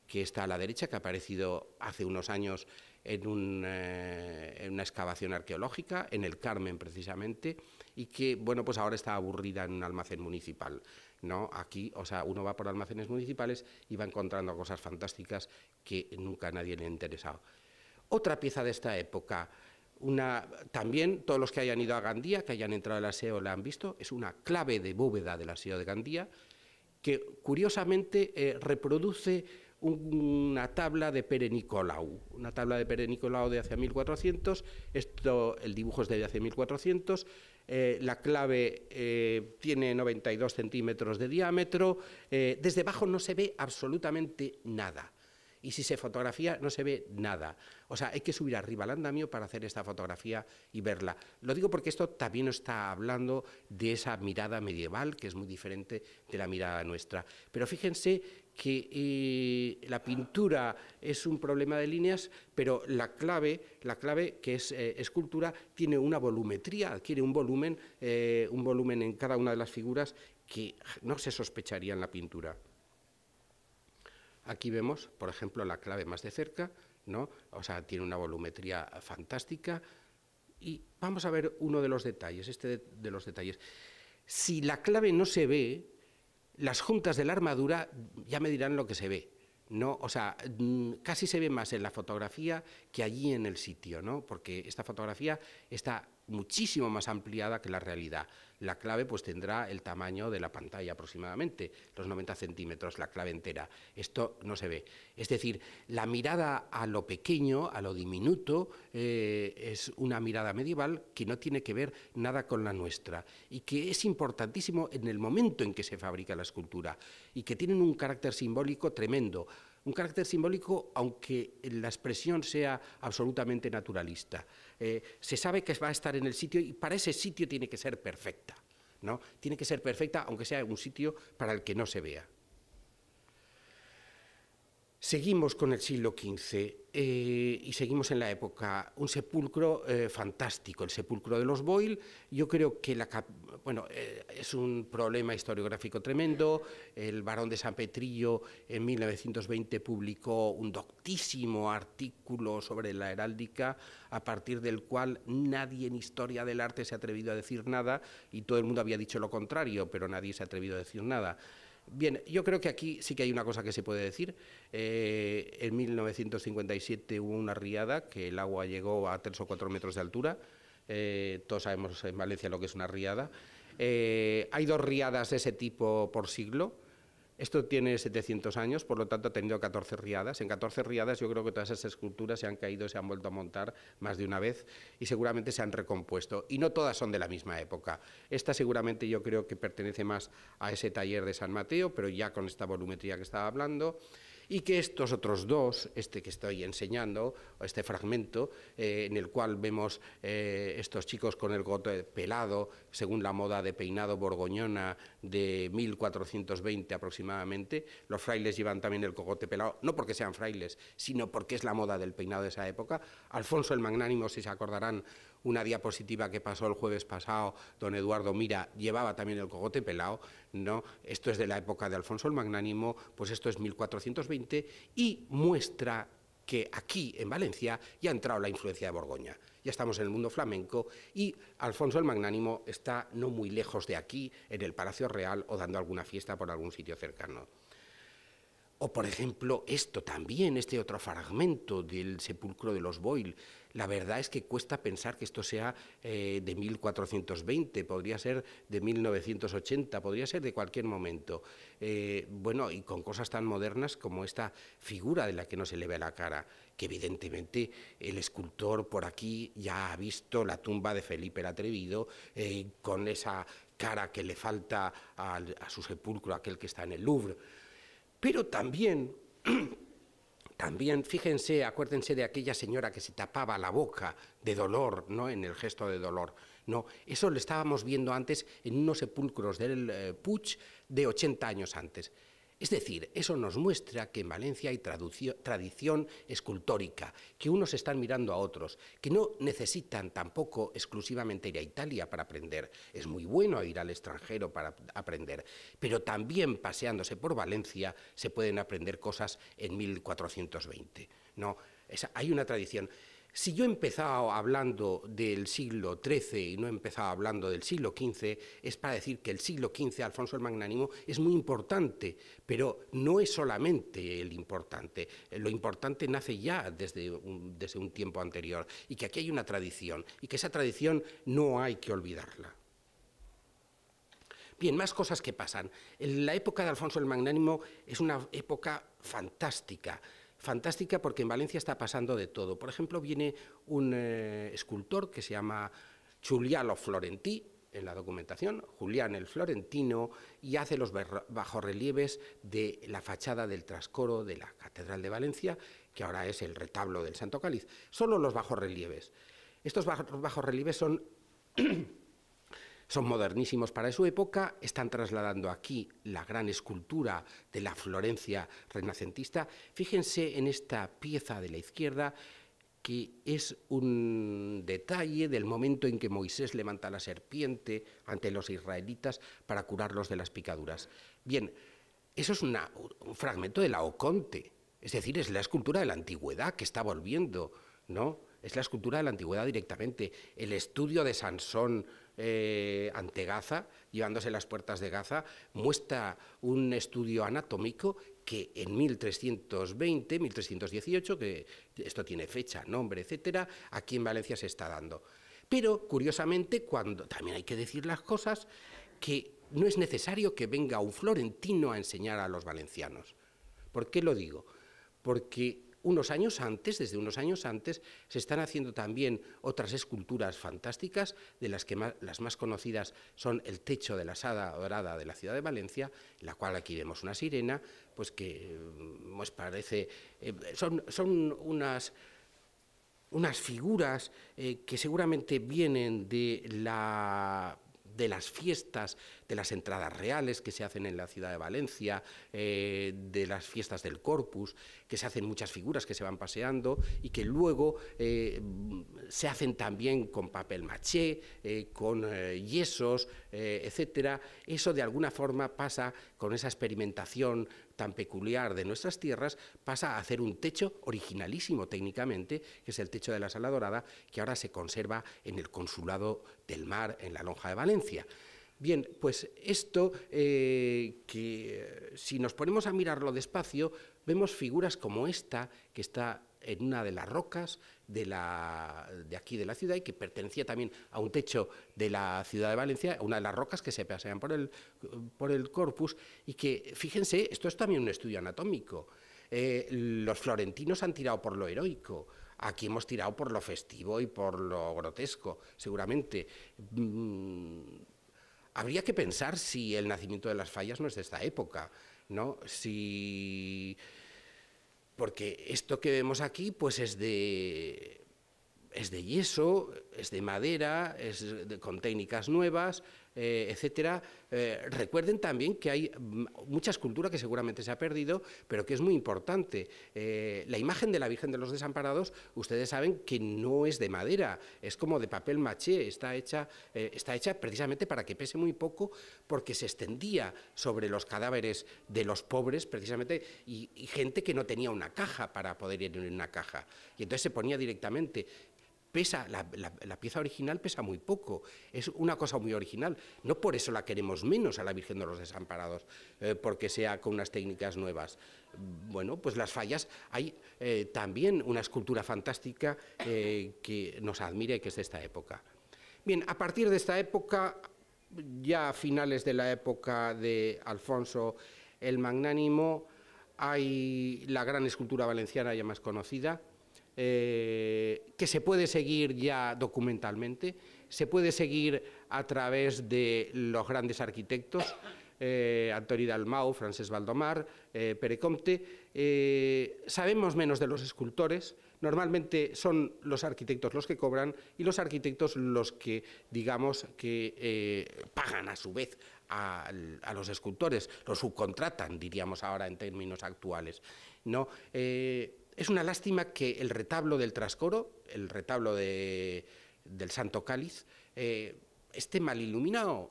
que está a la derecha, que ha aparecido hace unos años en una excavación arqueológica, en el Carmen precisamente, y que, bueno, pues ahora está aburrida en un almacén municipal, ¿no? Aquí, o sea, uno va por almacenes municipales y va encontrando cosas fantásticas que nunca a nadie le ha interesado. Otra pieza de esta época, también todos los que hayan ido a Gandía, que hayan entrado al aseo, la han visto, es una clave de bóveda del aseo de Gandía, que curiosamente reproduce una tabla de Pere Nicolau, una tabla de Pere Nicolau de hace 1400, el dibujo es de hace 1400, la clave tiene 92 centímetros de diámetro, desde abajo no se ve absolutamente nada. Y si se fotografía no se ve nada. O sea, hay que subir arriba al andamio para hacer esta fotografía y verla. Lo digo porque esto también está hablando de esa mirada medieval, que es muy diferente de la mirada nuestra. Pero fíjense que la pintura es un problema de líneas, pero la clave que es escultura, tiene una volumetría, adquiere un volumen en cada una de las figuras que no se sospecharía en la pintura. Aquí vemos, por ejemplo, la clave más de cerca, ¿no? O sea, tiene una volumetría fantástica. Y vamos a ver uno de los detalles, de los detalles. Si la clave no se ve, las juntas de la armadura ya me dirán lo que se ve, ¿no? O sea, casi se ve más en la fotografía que allí en el sitio, ¿no? Porque esta fotografía está muchísimo más ampliada que la realidad. La clave pues tendrá el tamaño de la pantalla aproximadamente, los 90 centímetros, la clave entera. Esto no se ve. Es decir, la mirada a lo pequeño, a lo diminuto, es una mirada medieval que no tiene que ver nada con la nuestra y que es importantísimo en el momento en que se fabrica la escultura y que tienen un carácter simbólico tremendo. Un carácter simbólico, aunque la expresión sea absolutamente naturalista. Se sabe que va a estar en el sitio y para ese sitio tiene que ser perfecta, ¿no? Tiene que ser perfecta, aunque sea un sitio para el que no se vea. Seguimos con el siglo XV y seguimos en la época, un sepulcro fantástico, el sepulcro de los Boyle. Yo creo que es un problema historiográfico tremendo. El barón de San Petrillo en 1920 publicó un doctísimo artículo sobre la heráldica, a partir del cual nadie en historia del arte se ha atrevido a decir nada y todo el mundo había dicho lo contrario, pero nadie se ha atrevido a decir nada. Bien, yo creo que aquí sí que hay una cosa que se puede decir. En 1957 hubo una riada que el agua llegó a 3 o 4 metros de altura. Todos sabemos en Valencia lo que es una riada. Hay 2 riadas de ese tipo por siglo. Esto tiene 700 años, por lo tanto ha tenido 14 riadas. En 14 riadas yo creo que todas esas esculturas se han caído, se han vuelto a montar más de una vez y seguramente se han recompuesto. Y no todas son de la misma época. Esta seguramente yo creo que pertenece más a ese taller de San Mateo, pero ya con esta volumetría que estaba hablando. Y que estos otros dos, este que estoy enseñando, este fragmento, en el cual vemos estos chicos con el cogote pelado, según la moda de peinado borgoñona de 1420 aproximadamente. Los frailes llevan también el cogote pelado, no porque sean frailes, sino porque es la moda del peinado de esa época. Alfonso el Magnánimo, si se acordarán, una diapositiva que pasó el jueves pasado, don Eduardo Mira, llevaba también el cogote pelado, ¿no? Esto es de la época de Alfonso el Magnánimo, pues esto es 1420, y muestra que aquí, en Valencia, ya ha entrado la influencia de Borgoña. Ya estamos en el mundo flamenco y Alfonso el Magnánimo está no muy lejos de aquí, en el Palacio Real, o dando alguna fiesta por algún sitio cercano. O, por ejemplo, esto también, este otro fragmento del sepulcro de los Boyle. La verdad es que cuesta pensar que esto sea de 1420, podría ser de 1980, podría ser de cualquier momento. Bueno, y con cosas tan modernas como esta figura de la que no se le ve la cara, que evidentemente el escultor por aquí ya ha visto la tumba de Felipe el Atrevido, con esa cara que le falta a su sepulcro, aquel que está en el Louvre. Pero también, fíjense, acuérdense de aquella señora que se tapaba la boca de dolor, ¿no?, en el gesto de dolor. No, eso lo estábamos viendo antes en unos sepulcros del Puig de 80 años antes. Es decir, eso nos muestra que en Valencia hay tradición escultórica, que unos están mirando a otros, que no necesitan tampoco exclusivamente ir a Italia para aprender. Es muy bueno ir al extranjero para aprender, pero también paseándose por Valencia se pueden aprender cosas en 1420. ¿No? Hay una tradición. Si yo he empezado hablando del siglo XIII y no he empezado hablando del siglo XV, es para decir que el siglo XV, Alfonso el Magnánimo, es muy importante, pero no es solamente el importante. Lo importante nace ya desde un tiempo anterior, y que aquí hay una tradición, y que esa tradición no hay que olvidarla. Bien, más cosas que pasan. La época de Alfonso el Magnánimo es una época fantástica. Fantástica porque en Valencia está pasando de todo. Por ejemplo, viene un escultor que se llama Giuliano Florentí, en la documentación, Julián el Florentino, y hace los bajorrelieves de la fachada del trascoro de la Catedral de Valencia, que ahora es el retablo del Santo Cáliz. Solo los bajorrelieves. Estos bajorrelieves son modernísimos para su época, están trasladando aquí la gran escultura de la Florencia renacentista. Fíjense en esta pieza de la izquierda, que es un detalle del momento en que Moisés levanta la serpiente ante los israelitas para curarlos de las picaduras. Bien, eso es un fragmento de Laoconte, es decir, es la escultura de la antigüedad que está volviendo, ¿no? Es la escultura de la antigüedad directamente. El estudio de Sansón ante Gaza, llevándose las puertas de Gaza, muestra un estudio anatómico que en 1320, 1318, que esto tiene fecha, nombre, etcétera, aquí en Valencia se está dando. Pero, curiosamente, también hay que decir las cosas, que no es necesario que venga un florentino a enseñar a los valencianos. ¿Por qué lo digo? Porque desde unos años antes, se están haciendo también otras esculturas fantásticas, de las que las más conocidas son el techo de la Sada Dorada de la ciudad de Valencia, en la cual aquí vemos una sirena, pues que nos parece, son unas figuras que seguramente vienen de las fiestas, de las entradas reales que se hacen en la ciudad de Valencia, de las fiestas del Corpus, que se hacen muchas figuras que se van paseando y que luego se hacen también con papel maché, con yesos, etcétera. Eso de alguna forma pasa, con esa experimentación tan peculiar de nuestras tierras, pasa a hacer un techo originalísimo técnicamente, que es el techo de la Sala Dorada, que ahora se conserva en el Consulado del Mar, en la Lonja de Valencia. Bien, pues esto, que si nos ponemos a mirarlo despacio, vemos figuras como esta, que está en una de las rocas de aquí de la ciudad y que pertenecía también a un techo de la ciudad de Valencia, una de las rocas que se pasean por el corpus y que, fíjense, esto es también un estudio anatómico. Los florentinos han tirado por lo heroico, aquí hemos tirado por lo festivo y por lo grotesco, seguramente. Habría que pensar si el nacimiento de las fallas no es de esta época, ¿no? Porque esto que vemos aquí pues es de yeso, es de madera, con técnicas nuevas, etcétera. Recuerden también que hay mucha escultura que seguramente se ha perdido, pero que es muy importante. La imagen de la Virgen de los Desamparados, ustedes saben que no es de madera, es como de papel maché, está hecha precisamente para que pese muy poco, porque se extendía sobre los cadáveres de los pobres, precisamente, y gente que no tenía una caja para poder ir en una caja. Y entonces se ponía directamente. La pieza original pesa muy poco, es una cosa muy original, no por eso la queremos menos a la Virgen de los Desamparados, porque sea con unas técnicas nuevas. Bueno, pues las fallas, hay también una escultura fantástica que nos admira y que es de esta época. Bien, a partir de esta época, ya a finales de la época de Alfonso el Magnánimo, hay la gran escultura valenciana ya más conocida, que se puede seguir ya documentalmente, se puede seguir a través de los grandes arquitectos, Antoni Dalmau, Francesc Baldomar, Pere Comte. Sabemos menos de los escultores, normalmente son los arquitectos los que cobran y los arquitectos los que, digamos, que pagan a su vez a los escultores, los subcontratan, diríamos ahora en términos actuales, ¿no? Es una lástima que el retablo del trascoro, el retablo del Santo Cáliz, esté mal iluminado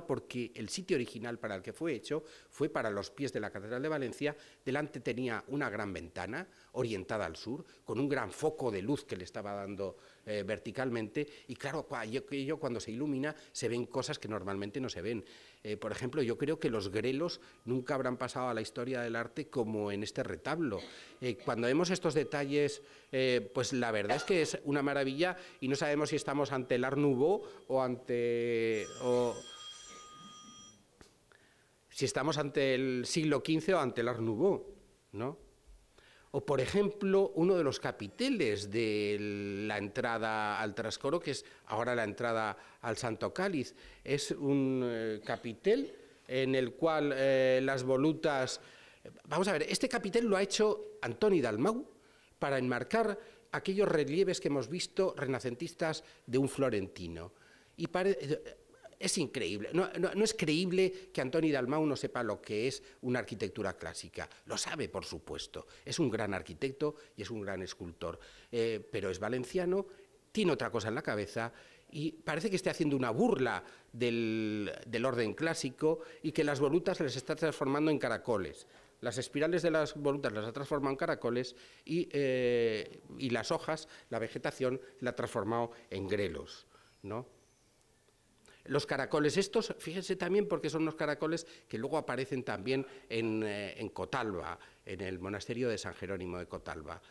porque el sitio original para el que fue hecho fue para los pies de la Catedral de Valencia. Delante tenía una gran ventana orientada al sur, con un gran foco de luz que le estaba dando verticalmente, y claro, cuando se ilumina se ven cosas que normalmente no se ven. Por ejemplo, yo creo que los grelos nunca habrán pasado a la historia del arte como en este retablo. Cuando vemos estos detalles, pues la verdad es que es una maravilla y no sabemos si estamos ante el Art Nouveau si estamos ante el siglo XV o ante el Art Nouveau, ¿no? O, por ejemplo, uno de los capiteles de la entrada al trascoro, que es ahora la entrada al Santo Cáliz, es un capitel en el cual las volutas... Vamos a ver, este capitel lo ha hecho Antoni Dalmau para enmarcar aquellos relieves que hemos visto renacentistas de un florentino. Y es increíble, no es creíble que Antoni Dalmau no sepa lo que es una arquitectura clásica. Lo sabe, por supuesto, es un gran arquitecto y es un gran escultor, pero es valenciano, tiene otra cosa en la cabeza y parece que esté haciendo una burla del orden clásico y que las volutas les está transformando en caracoles. Las espirales de las volutas las ha transformado en caracoles y las hojas, la vegetación, la ha transformado en grelos, ¿no? Los caracoles estos, fíjense también porque son unos caracoles que luego aparecen también en Cotalba, en el monasterio de San Jerónimo de Cotalba.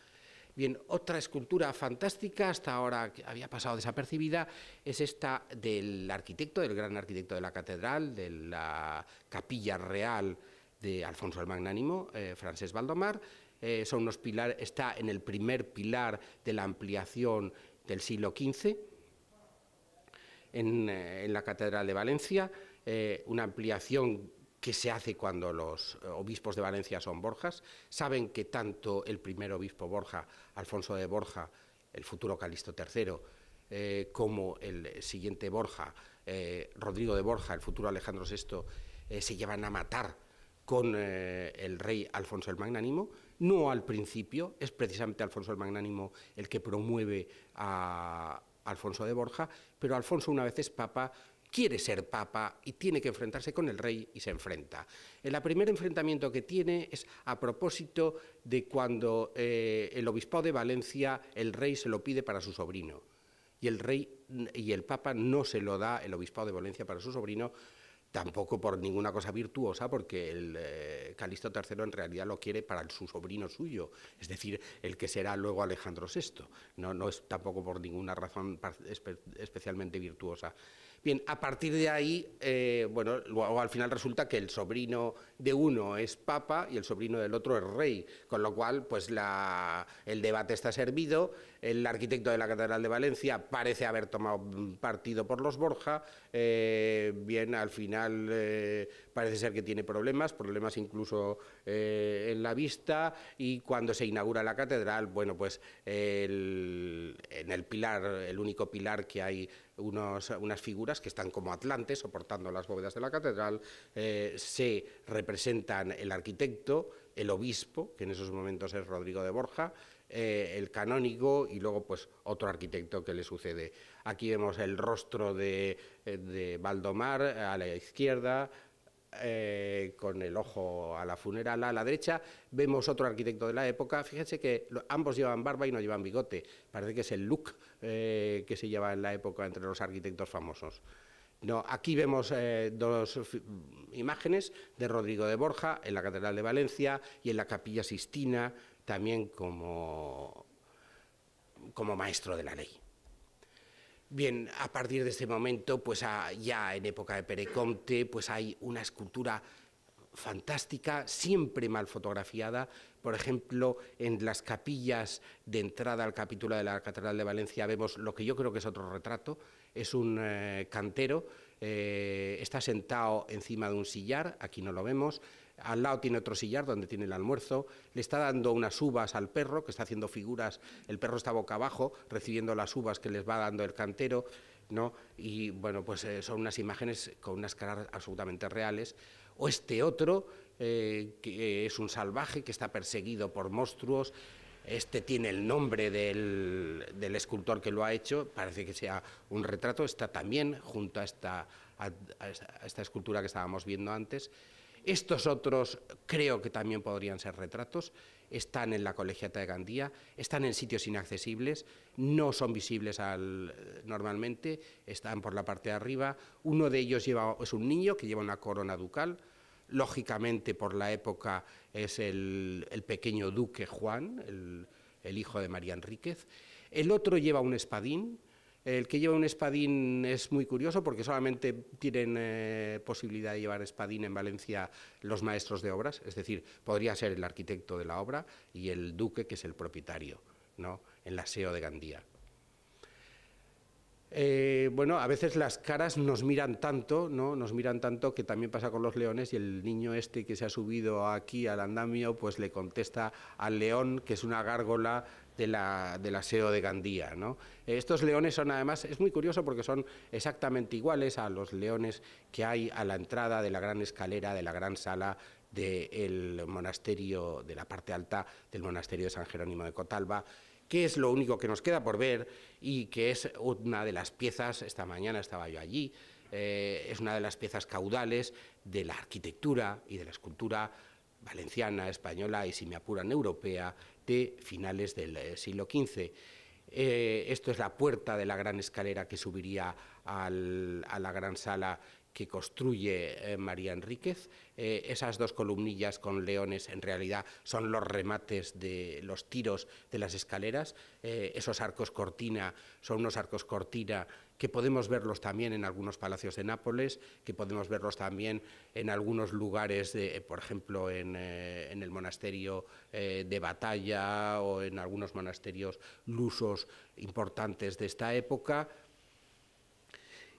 Bien, otra escultura fantástica, hasta ahora que había pasado desapercibida, es esta del gran arquitecto de la catedral, de la capilla real de Alfonso el Magnánimo, Francesc Baldomar. Son unos pilares, está en el primer pilar de la ampliación del siglo XV, en la Catedral de Valencia, una ampliación que se hace cuando los obispos de Valencia son Borjas. Saben que tanto el primer obispo Borja, Alfonso de Borja, el futuro Calixto III, como el siguiente Borja, Rodrigo de Borja, el futuro Alejandro VI, se llevan a matar con el rey Alfonso el Magnánimo. No al principio, es precisamente Alfonso el Magnánimo el que promueve a Alfonso de Borja, pero Alfonso, una vez es papa, quiere ser papa y tiene que enfrentarse con el rey y se enfrenta. El primer enfrentamiento que tiene es a propósito de cuando el obispado de Valencia, el rey se lo pide para su sobrino y el papa no se lo da, el obispado de Valencia, para su sobrino, tampoco por ninguna cosa virtuosa, porque el Calixto III en realidad lo quiere para su sobrino suyo, es decir, el que será luego Alejandro VI. No es tampoco por ninguna razón especialmente virtuosa. Bien, a partir de ahí, bueno, luego al final resulta que el sobrino de uno es papa y el sobrino del otro es rey, con lo cual, pues el debate está servido. El arquitecto de la Catedral de Valencia parece haber tomado partido por los Borja. Bien, al final parece ser que tiene problemas incluso en la vista, y cuando se inaugura la catedral, bueno, pues en el pilar, el único pilar que hay, unas figuras que están como atlantes soportando las bóvedas de la catedral, se representan el arquitecto, el obispo, que en esos momentos es Rodrigo de Borja, el canónigo y luego pues otro arquitecto que le sucede. Aquí vemos el rostro de Baldomar a la izquierda, con el ojo a la funeral a la derecha. Vemos otro arquitecto de la época. Fíjense que ambos llevan barba y no llevan bigote. Parece que es el look que se lleva en la época entre los arquitectos famosos. No, aquí vemos dos imágenes de Rodrigo de Borja en la Catedral de Valencia y en la Capilla Sixtina, también como maestro de la ley. Bien, a partir de este momento, pues ya en época de Pere Comte, pues hay una escultura fantástica, siempre mal fotografiada. Por ejemplo, en las capillas de entrada al capítulo de la Catedral de Valencia vemos lo que yo creo que es otro retrato. Es un cantero, está sentado encima de un sillar, aquí no lo vemos. Al lado tiene otro sillar donde tiene el almuerzo, le está dando unas uvas al perro, que está haciendo figuras, el perro está boca abajo, recibiendo las uvas que les va dando el cantero, ¿no? Y bueno, pues son unas imágenes con unas caras absolutamente reales. O este otro, que es un salvaje que está perseguido por monstruos. Este tiene el nombre del escultor que lo ha hecho, parece que sea un retrato, está también junto a esta escultura que estábamos viendo antes. Estos otros creo que también podrían ser retratos, están en la Colegiata de Gandía, están en sitios inaccesibles, no son visibles normalmente, están por la parte de arriba. Uno de ellos es un niño que lleva una corona ducal, lógicamente por la época es el pequeño duque Juan, el hijo de María Enríquez. El otro lleva un espadín. El que lleva un espadín es muy curioso porque solamente tienen posibilidad de llevar espadín en Valencia los maestros de obras, es decir, podría ser el arquitecto de la obra y el duque, que es el propietario, ¿no?, en la SEO de Gandía. Bueno, a veces las caras nos miran tanto, ¿no?, nos miran tanto, que también pasa con los leones, y el niño este que se ha subido aquí al andamio pues le contesta al león, que es una gárgola de la SEO de Gandía, ¿no? Estos leones son, además, es muy curioso porque son exactamente iguales a los leones que hay a la entrada de la gran escalera de la gran sala del monasterio, de la parte alta del monasterio de San Jerónimo de Cotalba, que es lo único que nos queda por ver y que es una de las piezas, esta mañana estaba yo allí, es una de las piezas caudales de la arquitectura y de la escultura valenciana, española y, si me apuran, europea, de finales del siglo XV. Esto es la puerta de la gran escalera que subiría a la gran sala que construye María Enríquez. Esas dos columnillas con leones en realidad son los remates de los tiros de las escaleras. Esos arcos cortina son unos arcos cortina que podemos verlos también en algunos palacios de Nápoles, que podemos verlos también en algunos lugares, por ejemplo, en el monasterio de Batalla o en algunos monasterios lusos importantes de esta época.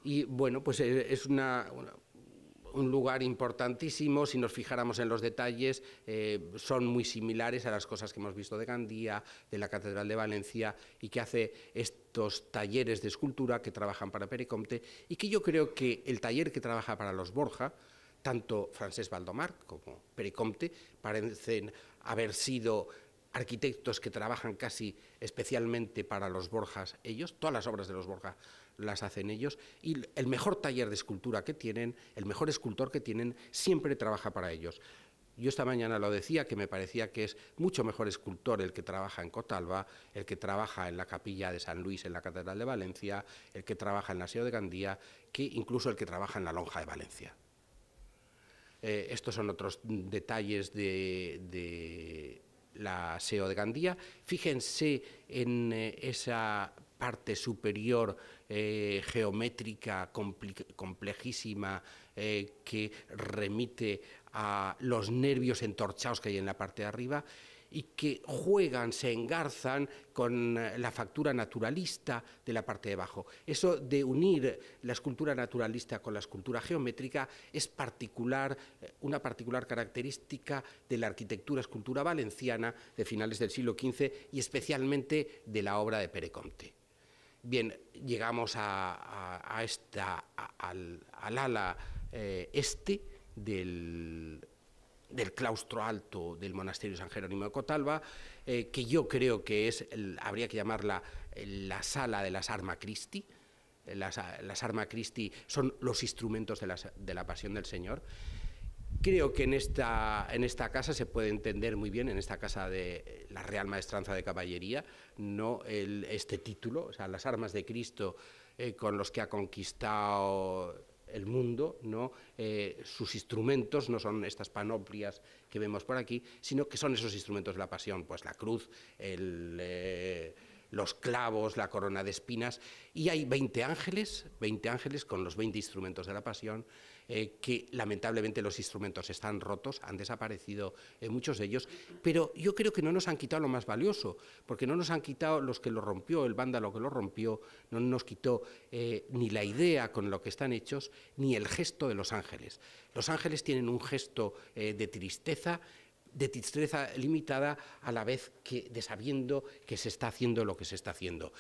Y bueno, pues es un lugar importantísimo. Si nos fijáramos en los detalles, son muy similares a las cosas que hemos visto de Gandía, de la Catedral de Valencia, y que hace estos talleres de escultura que trabajan para Pere Comte, y que yo creo que el taller que trabaja para los Borja, tanto Francesc Baldomar como Pere Comte, parecen haber sido arquitectos que trabajan casi especialmente para los Borjas ellos. Todas las obras de los Borja las hacen ellos, y el mejor taller de escultura que tienen, el mejor escultor que tienen, siempre trabaja para ellos. Yo esta mañana lo decía, que me parecía que es mucho mejor escultor el que trabaja en Cotalba, el que trabaja en la capilla de San Luis en la Catedral de Valencia, el que trabaja en la SEO de Gandía, que incluso el que trabaja en la Lonja de Valencia. Estos son otros detalles de la SEO de Gandía. Fíjense en esa parte superior geométrica complejísima que remite a los nervios entorchados que hay en la parte de arriba y que juegan, se engarzan con la factura naturalista de la parte de abajo. Eso de unir la escultura naturalista con la escultura geométrica es una particular característica de la arquitectura-escultura valenciana de finales del siglo XV y especialmente de la obra de Pere Comte. Bien, llegamos al ala este del claustro alto del monasterio San Jerónimo de Cotalba, que yo creo que habría que llamarla la sala de las Arma Christi. Las Arma Christi son los instrumentos de la Pasión del Señor. Creo que en esta casa se puede entender muy bien, en esta casa de la Real Maestranza de Caballería, no este título, o sea, las armas de Cristo con los que ha conquistado el mundo, ¿no? Sus instrumentos no son estas panoplias que vemos por aquí, sino que son esos instrumentos de la Pasión, pues la cruz, los clavos, la corona de espinas, y hay 20 ángeles con los 20 instrumentos de la Pasión, que lamentablemente los instrumentos están rotos, han desaparecido muchos de ellos, pero yo creo que no nos han quitado lo más valioso, porque no nos han quitado los que lo rompió, el vándalo que lo rompió, no nos quitó ni la idea con lo que están hechos, ni el gesto de los ángeles. Los ángeles tienen un gesto de tristeza limitada, a la vez que de sabiendo que se está haciendo lo que se está haciendo.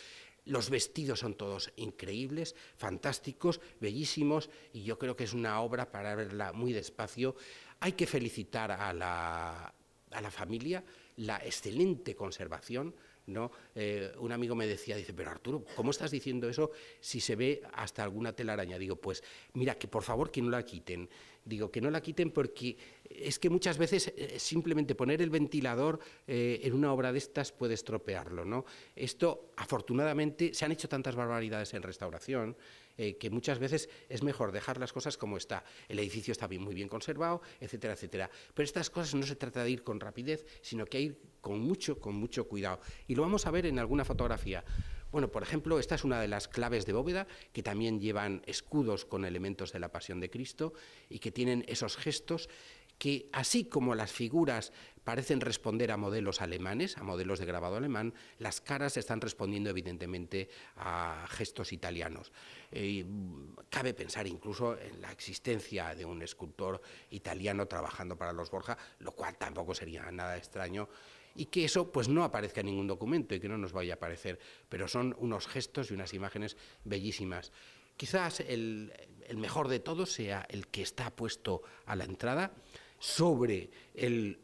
Los vestidos son todos increíbles, fantásticos, bellísimos, y yo creo que es una obra para verla muy despacio. Hay que felicitar a la familia, la excelente conservación, ¿no? Un amigo me decía, dice, pero Arturo, ¿cómo estás diciendo eso si se ve hasta alguna telaraña? Digo, pues mira, que por favor que no la quiten. Digo, que no la quiten porque es que muchas veces simplemente poner el ventilador en una obra de estas puede estropearlo, ¿no? Esto, afortunadamente, se han hecho tantas barbaridades en restauración que muchas veces es mejor dejar las cosas como está. El edificio está muy bien conservado, etcétera, etcétera. Pero estas cosas no se trata de ir con rapidez, sino que ir con mucho cuidado. Y lo vamos a ver en alguna fotografía. Bueno, por ejemplo, esta es una de las claves de bóveda, que también llevan escudos con elementos de la Pasión de Cristo y que tienen esos gestos que, así como las figuras parecen responder a modelos alemanes, a modelos de grabado alemán, las caras están respondiendo evidentemente a gestos italianos. Cabe pensar incluso en la existencia de un escultor italiano trabajando para los Borja, lo cual tampoco sería nada extraño, y que eso pues no aparezca en ningún documento y que no nos vaya a aparecer, pero son unos gestos y unas imágenes bellísimas. Quizás el mejor de todos sea el que está puesto a la entrada sobre es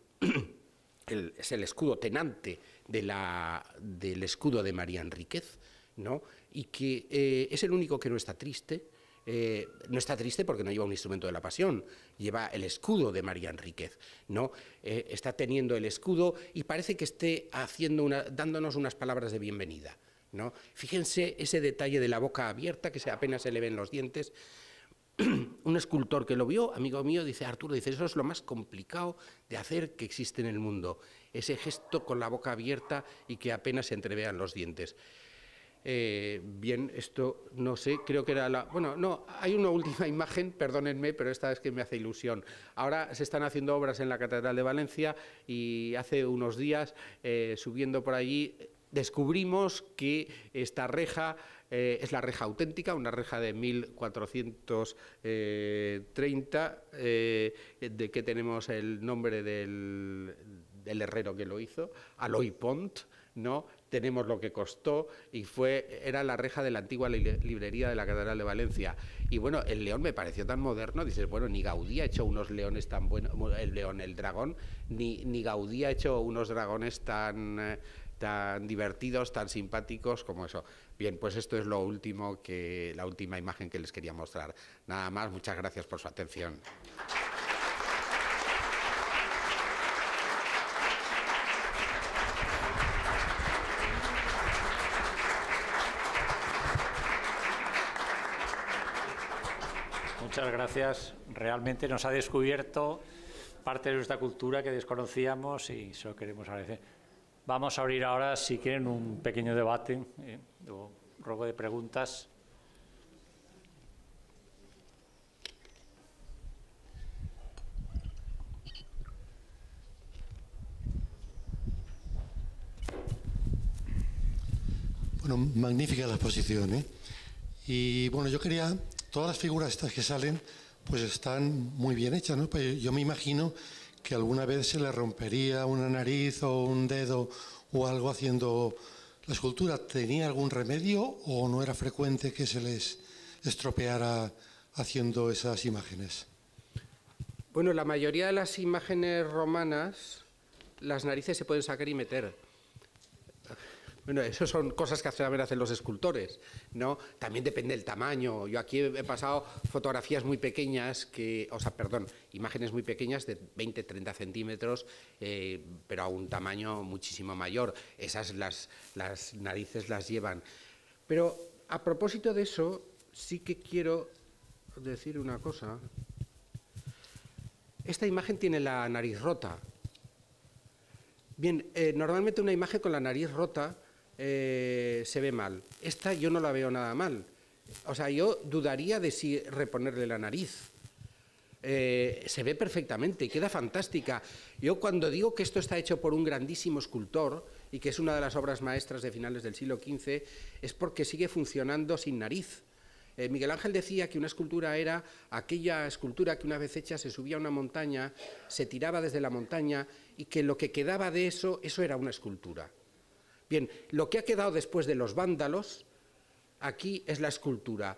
el escudo tenante del escudo de María Enríquez, ¿no? Y que es el único que no está triste. No está triste porque no lleva un instrumento de la Pasión, lleva el escudo de María Enríquez, ¿no? Está teniendo el escudo y parece que esté dándonos unas palabras de bienvenida, ¿no? Fíjense ese detalle de la boca abierta, que apenas se le ven los dientes. Un escultor que lo vio, amigo mío, dice, Arturo, dice, eso es lo más complicado de hacer que existe en el mundo, ese gesto con la boca abierta y que apenas se entrevean los dientes. Bien, esto no sé, creo que era bueno, no, hay una última imagen, perdónenme, pero esta es que me hace ilusión. Ahora se están haciendo obras en la Catedral de Valencia y hace unos días, subiendo por allí, descubrimos que esta reja es la reja auténtica, una reja de 1430, de que tenemos el nombre del herrero que lo hizo, Aloy Pont, ¿no? Tenemos lo que costó y era la reja de la antigua librería de la Catedral de Valencia. Y bueno, el león me pareció tan moderno, dices, bueno, ni Gaudí ha hecho unos leones tan buenos, el dragón, ni Gaudí ha hecho unos dragones tan divertidos, tan simpáticos como eso. Bien, pues esto es la última imagen que les quería mostrar. Nada más, muchas gracias por su atención. Muchas gracias. Realmente nos ha descubierto parte de nuestra cultura que desconocíamos y se lo queremos agradecer. Vamos a abrir ahora, si quieren, un pequeño debate o ruego de preguntas. Bueno, magnífica la exposición, ¿eh? Y bueno, yo quería, todas las figuras estas que salen, pues están muy bien hechas, ¿no? Pues yo me imagino que alguna vez se le rompería una nariz o un dedo o algo haciendo la escultura. ¿Tenía algún remedio o no era frecuente que se les estropeara haciendo esas imágenes? Bueno, la mayoría de las imágenes romanas, las narices se pueden sacar y meter. Bueno, eso son cosas que hacen los escultores, ¿no? También depende del tamaño. Yo aquí he pasado fotografías muy pequeñas, imágenes muy pequeñas de 20, 30 centímetros, pero a un tamaño muchísimo mayor. Esas las narices las llevan. Pero a propósito de eso, sí que quiero decir una cosa. Esta imagen tiene la nariz rota. Bien, normalmente una imagen con la nariz rota se ve mal. Esta yo no la veo nada mal. O sea, yo dudaría de si reponerle la nariz. Se ve perfectamente, queda fantástica. Yo cuando digo que esto está hecho por un grandísimo escultor y que es una de las obras maestras de finales del siglo XV, es porque sigue funcionando sin nariz. Miguel Ángel decía que una escultura era aquella escultura que una vez hecha se subía a una montaña, se tiraba desde la montaña y que lo que quedaba de eso era una escultura. Bien, lo que ha quedado después de los vándalos, aquí es la escultura.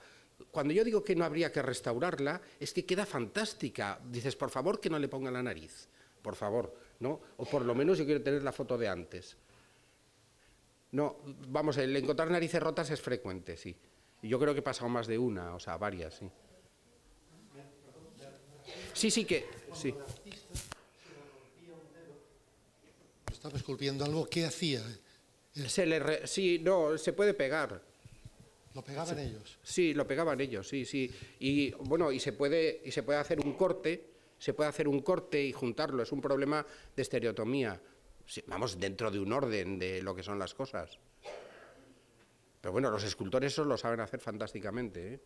Cuando yo digo que no habría que restaurarla, es que queda fantástica. Dices, por favor, que no le ponga la nariz, por favor, ¿no? O por lo menos yo quiero tener la foto de antes. No, vamos, el encontrar narices rotas es frecuente, sí. Y yo creo que he pasado más de una, o sea, varias, sí. Sí. Estaba esculpiendo algo, ¿qué hacía? Se puede pegar. ¿Lo pegaban ellos? Sí, lo pegaban ellos, sí. Y bueno, y se puede hacer un corte, y juntarlo. Es un problema de estereotomía. Sí, vamos, dentro de un orden de lo que son las cosas. Pero bueno, los escultores eso lo saben hacer fantásticamente, ¿eh?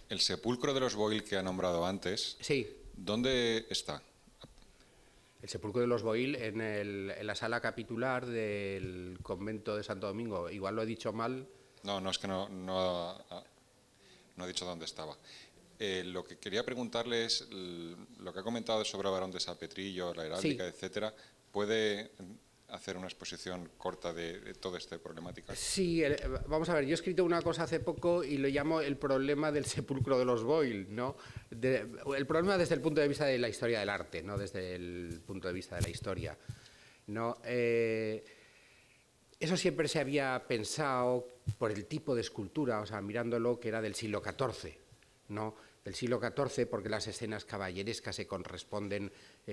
El sepulcro de los Boyle que ha nombrado antes, Sí. ¿dónde está? El sepulcro de los Boyle en la sala capitular del convento de Santo Domingo. Igual lo he dicho mal. No, es que no he dicho dónde estaba. Lo que quería preguntarle es, lo que ha comentado sobre el Barón de San Petrillo, la heráldica, Sí. etcétera, ¿puede hacer una exposición corta de toda esta problemática? Sí, vamos a ver, yo he escrito una cosa hace poco y lo llamo el problema del sepulcro de los Boyle, ¿no? El problema desde el punto de vista de la historia del arte, no desde el punto de vista de la historia, ¿no? Eso siempre se había pensado por el tipo de escultura, o sea, mirándolo, que era del siglo XIV, ¿no? Del siglo XIV, porque las escenas caballerescas se corresponden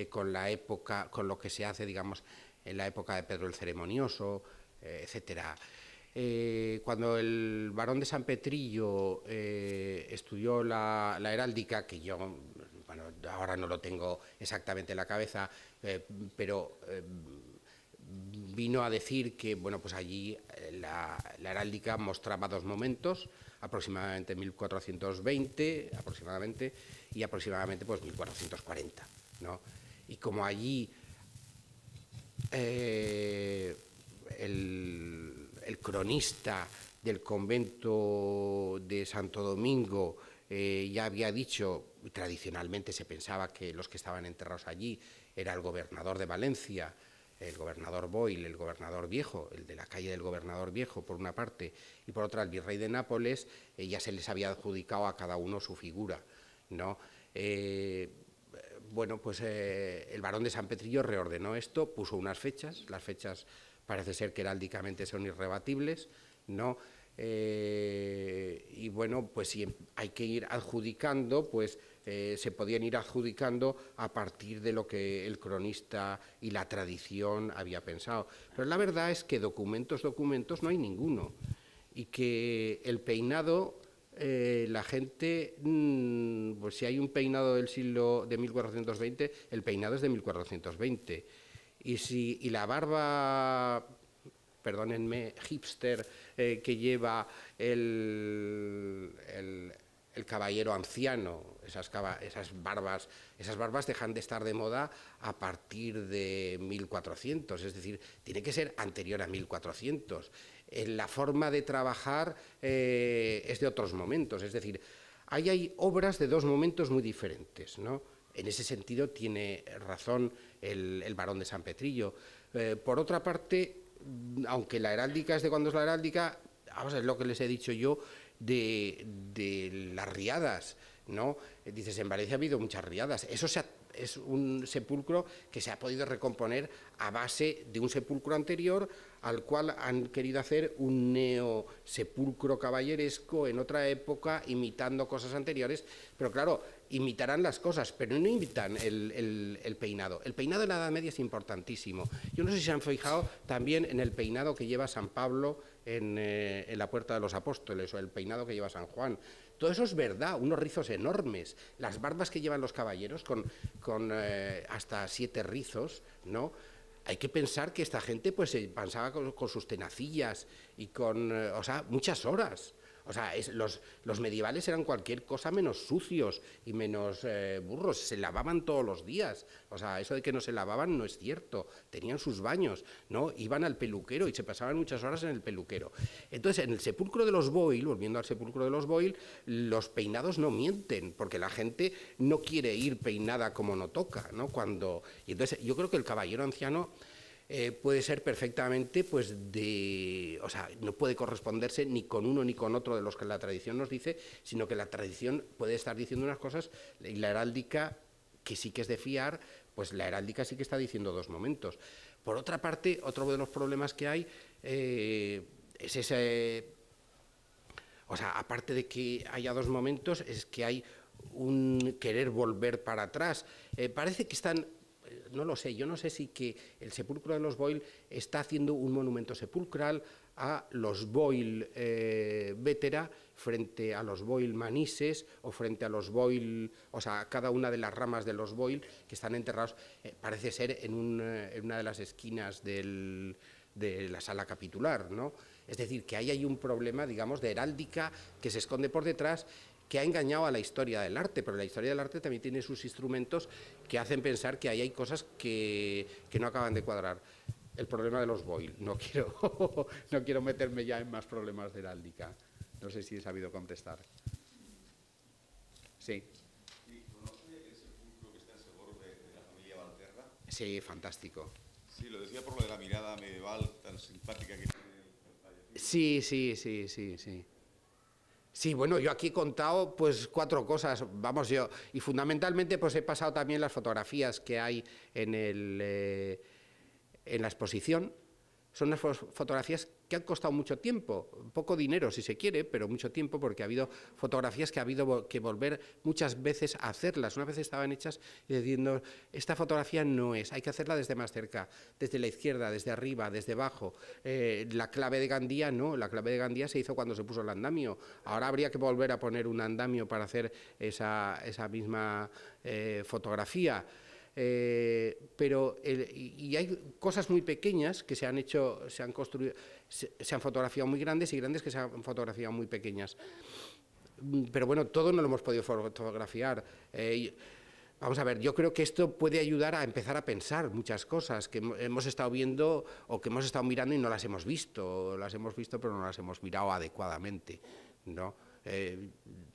con la época, con lo que se hace, digamos, en la época de Pedro el Ceremonioso, etcétera. Cuando el barón de San Petrillo estudió la heráldica, que yo, bueno, ahora no lo tengo exactamente en la cabeza, pero vino a decir que, bueno, pues allí la heráldica mostraba dos momentos, aproximadamente 1420, y aproximadamente pues 1440, ¿no? Y como allí el cronista del convento de Santo Domingo ya había dicho, tradicionalmente se pensaba que los que estaban enterrados allí era el gobernador de Valencia, el gobernador Boyle, el gobernador viejo, el de la calle del gobernador viejo, por una parte, y por otra el virrey de Nápoles, ya se les había adjudicado a cada uno su figura, ¿no? Bueno, pues el barón de San Petrillo reordenó esto, puso unas fechas, las fechas parece ser que heráldicamente son irrebatibles, ¿no? Y bueno, pues si hay que ir adjudicando, pues se podían ir adjudicando a partir de lo que el cronista y la tradición había pensado. Pero la verdad es que documentos no hay ninguno, y que el peinado, la gente, pues si hay un peinado del siglo de 1420, el peinado es de 1420, y la barba, perdónenme, hipster, que lleva el caballero anciano, esas barbas dejan de estar de moda a partir de 1400, es decir, tiene que ser anterior a 1400. La forma de trabajar es de otros momentos, es decir, ahí hay obras de dos momentos muy diferentes, ¿no? En ese sentido tiene razón el barón de San Petrillo. Por otra parte, aunque la heráldica es de cuando es la heráldica, vamos a ver lo que les he dicho yo de las riadas, ¿no? Dices, en Valencia ha habido muchas riadas. Eso es un sepulcro que se ha podido recomponer a base de un sepulcro anterior, al cual han querido hacer un neosepulcro caballeresco en otra época, imitando cosas anteriores, pero claro, imitarán las cosas, pero no imitan el peinado. El peinado en la Edad Media es importantísimo. Yo no sé si se han fijado también en el peinado que lleva San Pablo en la Puerta de los Apóstoles, o el peinado que lleva San Juan. Todo eso es verdad, unos rizos enormes, las barbas que llevan los caballeros con hasta 7 rizos, ¿no? Hay que pensar que esta gente pues se pasaba con sus tenacillas y o sea, muchas horas. O sea, los medievales eran cualquier cosa menos sucios y menos burros, se lavaban todos los días. O sea, eso de que no se lavaban no es cierto, tenían sus baños, ¿no? Iban al peluquero y se pasaban muchas horas en el peluquero. Entonces, en el sepulcro de los Boyle, volviendo al sepulcro de los Boyle, los peinados no mienten, porque la gente no quiere ir peinada como no toca, ¿no? Y entonces, yo creo que el caballero anciano puede ser perfectamente, pues, o sea, no puede corresponderse ni con uno ni con otro de los que la tradición nos dice, sino que la tradición puede estar diciendo unas cosas y la heráldica, que sí que es de fiar, pues la heráldica sí que está diciendo dos momentos. Por otra parte, otro de los problemas que hay es ese, o sea, aparte de que haya dos momentos, es que hay un querer volver para atrás. Parece que están... No lo sé, yo no sé si que el sepulcro de los Boyle está haciendo un monumento sepulcral a los Boyle Vétera frente a los Boyle Manises o frente a los Boyle, o sea, cada una de las ramas de los Boyle que están enterrados, parece ser en una de las esquinas de la sala capitular, ¿no? Es decir, que ahí hay un problema, digamos, de heráldica que se esconde por detrás, que ha engañado a la historia del arte, pero la historia del arte también tiene sus instrumentos que hacen pensar que ahí hay cosas que no acaban de cuadrar. El problema de los Boyle, no quiero meterme ya en más problemas de heráldica. No sé si he sabido contestar. Sí. ¿Y conoce el sepulcro que está en Segorbe de la familia Valterra? Sí, fantástico. Sí, lo decía por lo de la mirada medieval tan simpática que tiene el fallecido. Sí. Sí, bueno, yo aquí he contado pues 4 cosas, vamos, y fundamentalmente pues he pasado también las fotografías que hay en la exposición. Son unas fotografías que han costado mucho tiempo, poco dinero si se quiere, pero mucho tiempo, porque ha habido fotografías que ha habido que volver muchas veces a hacerlas. Una vez estaban hechas y diciendo, esta fotografía no es, hay que hacerla desde más cerca, desde la izquierda, desde arriba, desde abajo. La clave de Gandía no, la clave de Gandía se hizo cuando se puso el andamio. Ahora habría que volver a poner un andamio para hacer esa misma fotografía. Pero hay cosas muy pequeñas que se han hecho, se han construido, se han fotografiado muy grandes y grandes que se han fotografiado muy pequeñas. Pero bueno, todo no lo hemos podido fotografiar. Vamos a ver, yo creo que esto puede ayudar a empezar a pensar muchas cosas que hemos estado viendo o que hemos estado mirando y no las hemos visto, pero no las hemos mirado adecuadamente, ¿no?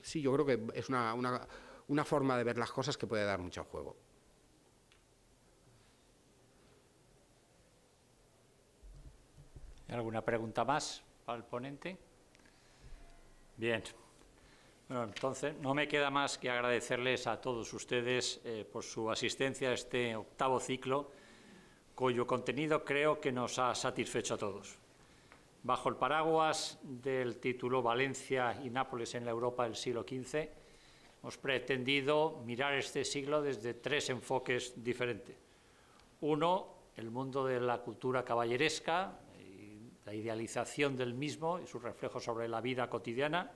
Sí, yo creo que es una forma de ver las cosas que puede dar mucho juego. ¿Alguna pregunta más para el ponente? Bien. Bueno, entonces no me queda más que agradecerles a todos ustedes por su asistencia a este 8º ciclo, cuyo contenido creo que nos ha satisfecho a todos. Bajo el paraguas del título Valencia y Nápoles en la Europa del siglo XV, hemos pretendido mirar este siglo desde 3 enfoques diferentes. Uno, el mundo de la cultura caballeresca, la idealización del mismo y su reflejo sobre la vida cotidiana,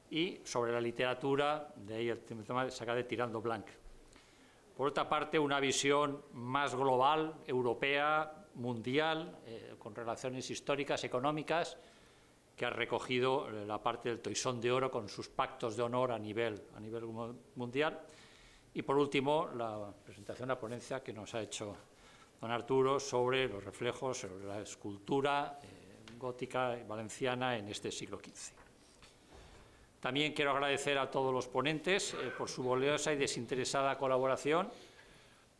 y sobre la literatura, de ahí el tema saca de Tirando Blanc. Por otra parte, una visión más global, europea, mundial, con relaciones históricas, económicas, que ha recogido la parte del Toisón de Oro con sus pactos de honor a nivel mundial. Y por último, la presentación, la ponencia que nos ha hecho don Arturo sobre los reflejos, sobre la escultura gótica y valenciana en este siglo XV. También quiero agradecer a todos los ponentes por su valiosa y desinteresada colaboración,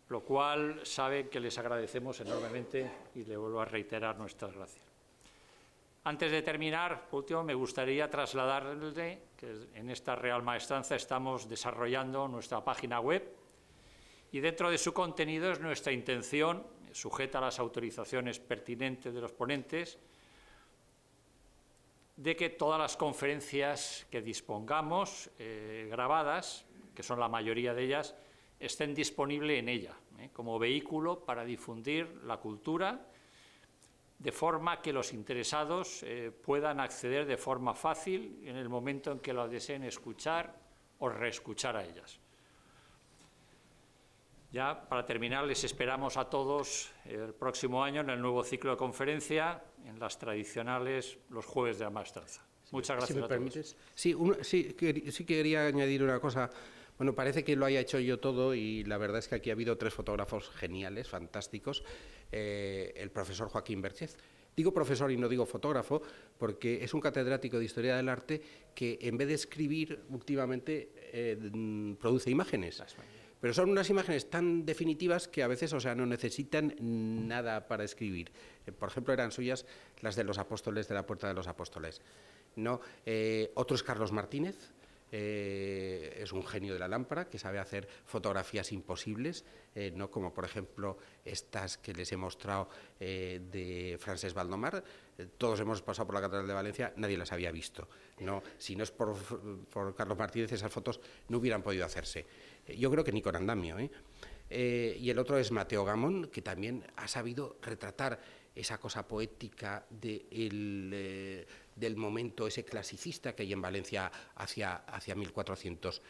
lo cual saben que les agradecemos enormemente y le vuelvo a reiterar nuestras gracias. Antes de terminar, por último, me gustaría trasladarle que en esta Real Maestranza estamos desarrollando nuestra página web y dentro de su contenido es nuestra intención, sujeta a las autorizaciones pertinentes de los ponentes, de que todas las conferencias que dispongamos grabadas, que son la mayoría de ellas, estén disponibles en ella, como vehículo para difundir la cultura, de forma que los interesados puedan acceder de forma fácil en el momento en que lo deseen escuchar o reescuchar a ellas. Ya, para terminar, les esperamos a todos el próximo año en el nuevo ciclo de conferencia, en las tradicionales, los jueves de la maestranza. Muchas gracias si me a todos. Permites. Sí quería añadir una cosa. Bueno, parece que lo haya hecho yo todo y la verdad es que aquí ha habido 3 fotógrafos geniales, fantásticos. El profesor Joaquín Berchez. Digo profesor y no digo fotógrafo porque es un catedrático de Historia del Arte que en vez de escribir últimamente produce imágenes. Pero son unas imágenes tan definitivas que a veces, o sea, no necesitan nada para escribir. Por ejemplo, eran suyas las de los apóstoles, de la Puerta de los Apóstoles. ¿No? Otro es Carlos Martínez, es un genio de la lámpara que sabe hacer fotografías imposibles, no como por ejemplo estas que les he mostrado de Francesc Baldomar. Todos hemos pasado por la Catedral de Valencia, nadie las había visto. No, si no es por Carlos Martínez, esas fotos no hubieran podido hacerse. Yo creo que ni con andamio. Y el otro es Mateo Gamón, que también ha sabido retratar esa cosa poética del momento, ese clasicista que hay en Valencia hacia 1400.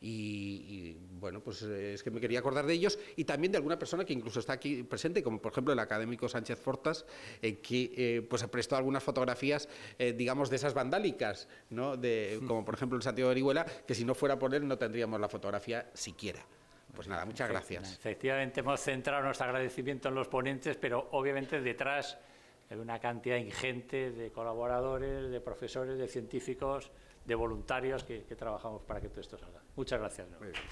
Y bueno, pues es que me quería acordar de ellos y también de alguna persona que incluso está aquí presente, como por ejemplo el académico Sánchez Fortas, que pues prestó algunas fotografías, digamos, de esas vandálicas, ¿no? Como por ejemplo el Santiago de Orihuela, que si no fuera por él no tendríamos la fotografía siquiera. Pues nada, muchas gracias. Efectivamente, hemos centrado nuestro agradecimiento en los ponentes, pero obviamente detrás hay una cantidad ingente de colaboradores, de profesores, de científicos, de voluntarios que trabajamos para que todo esto salga. Muchas gracias. Muy bien.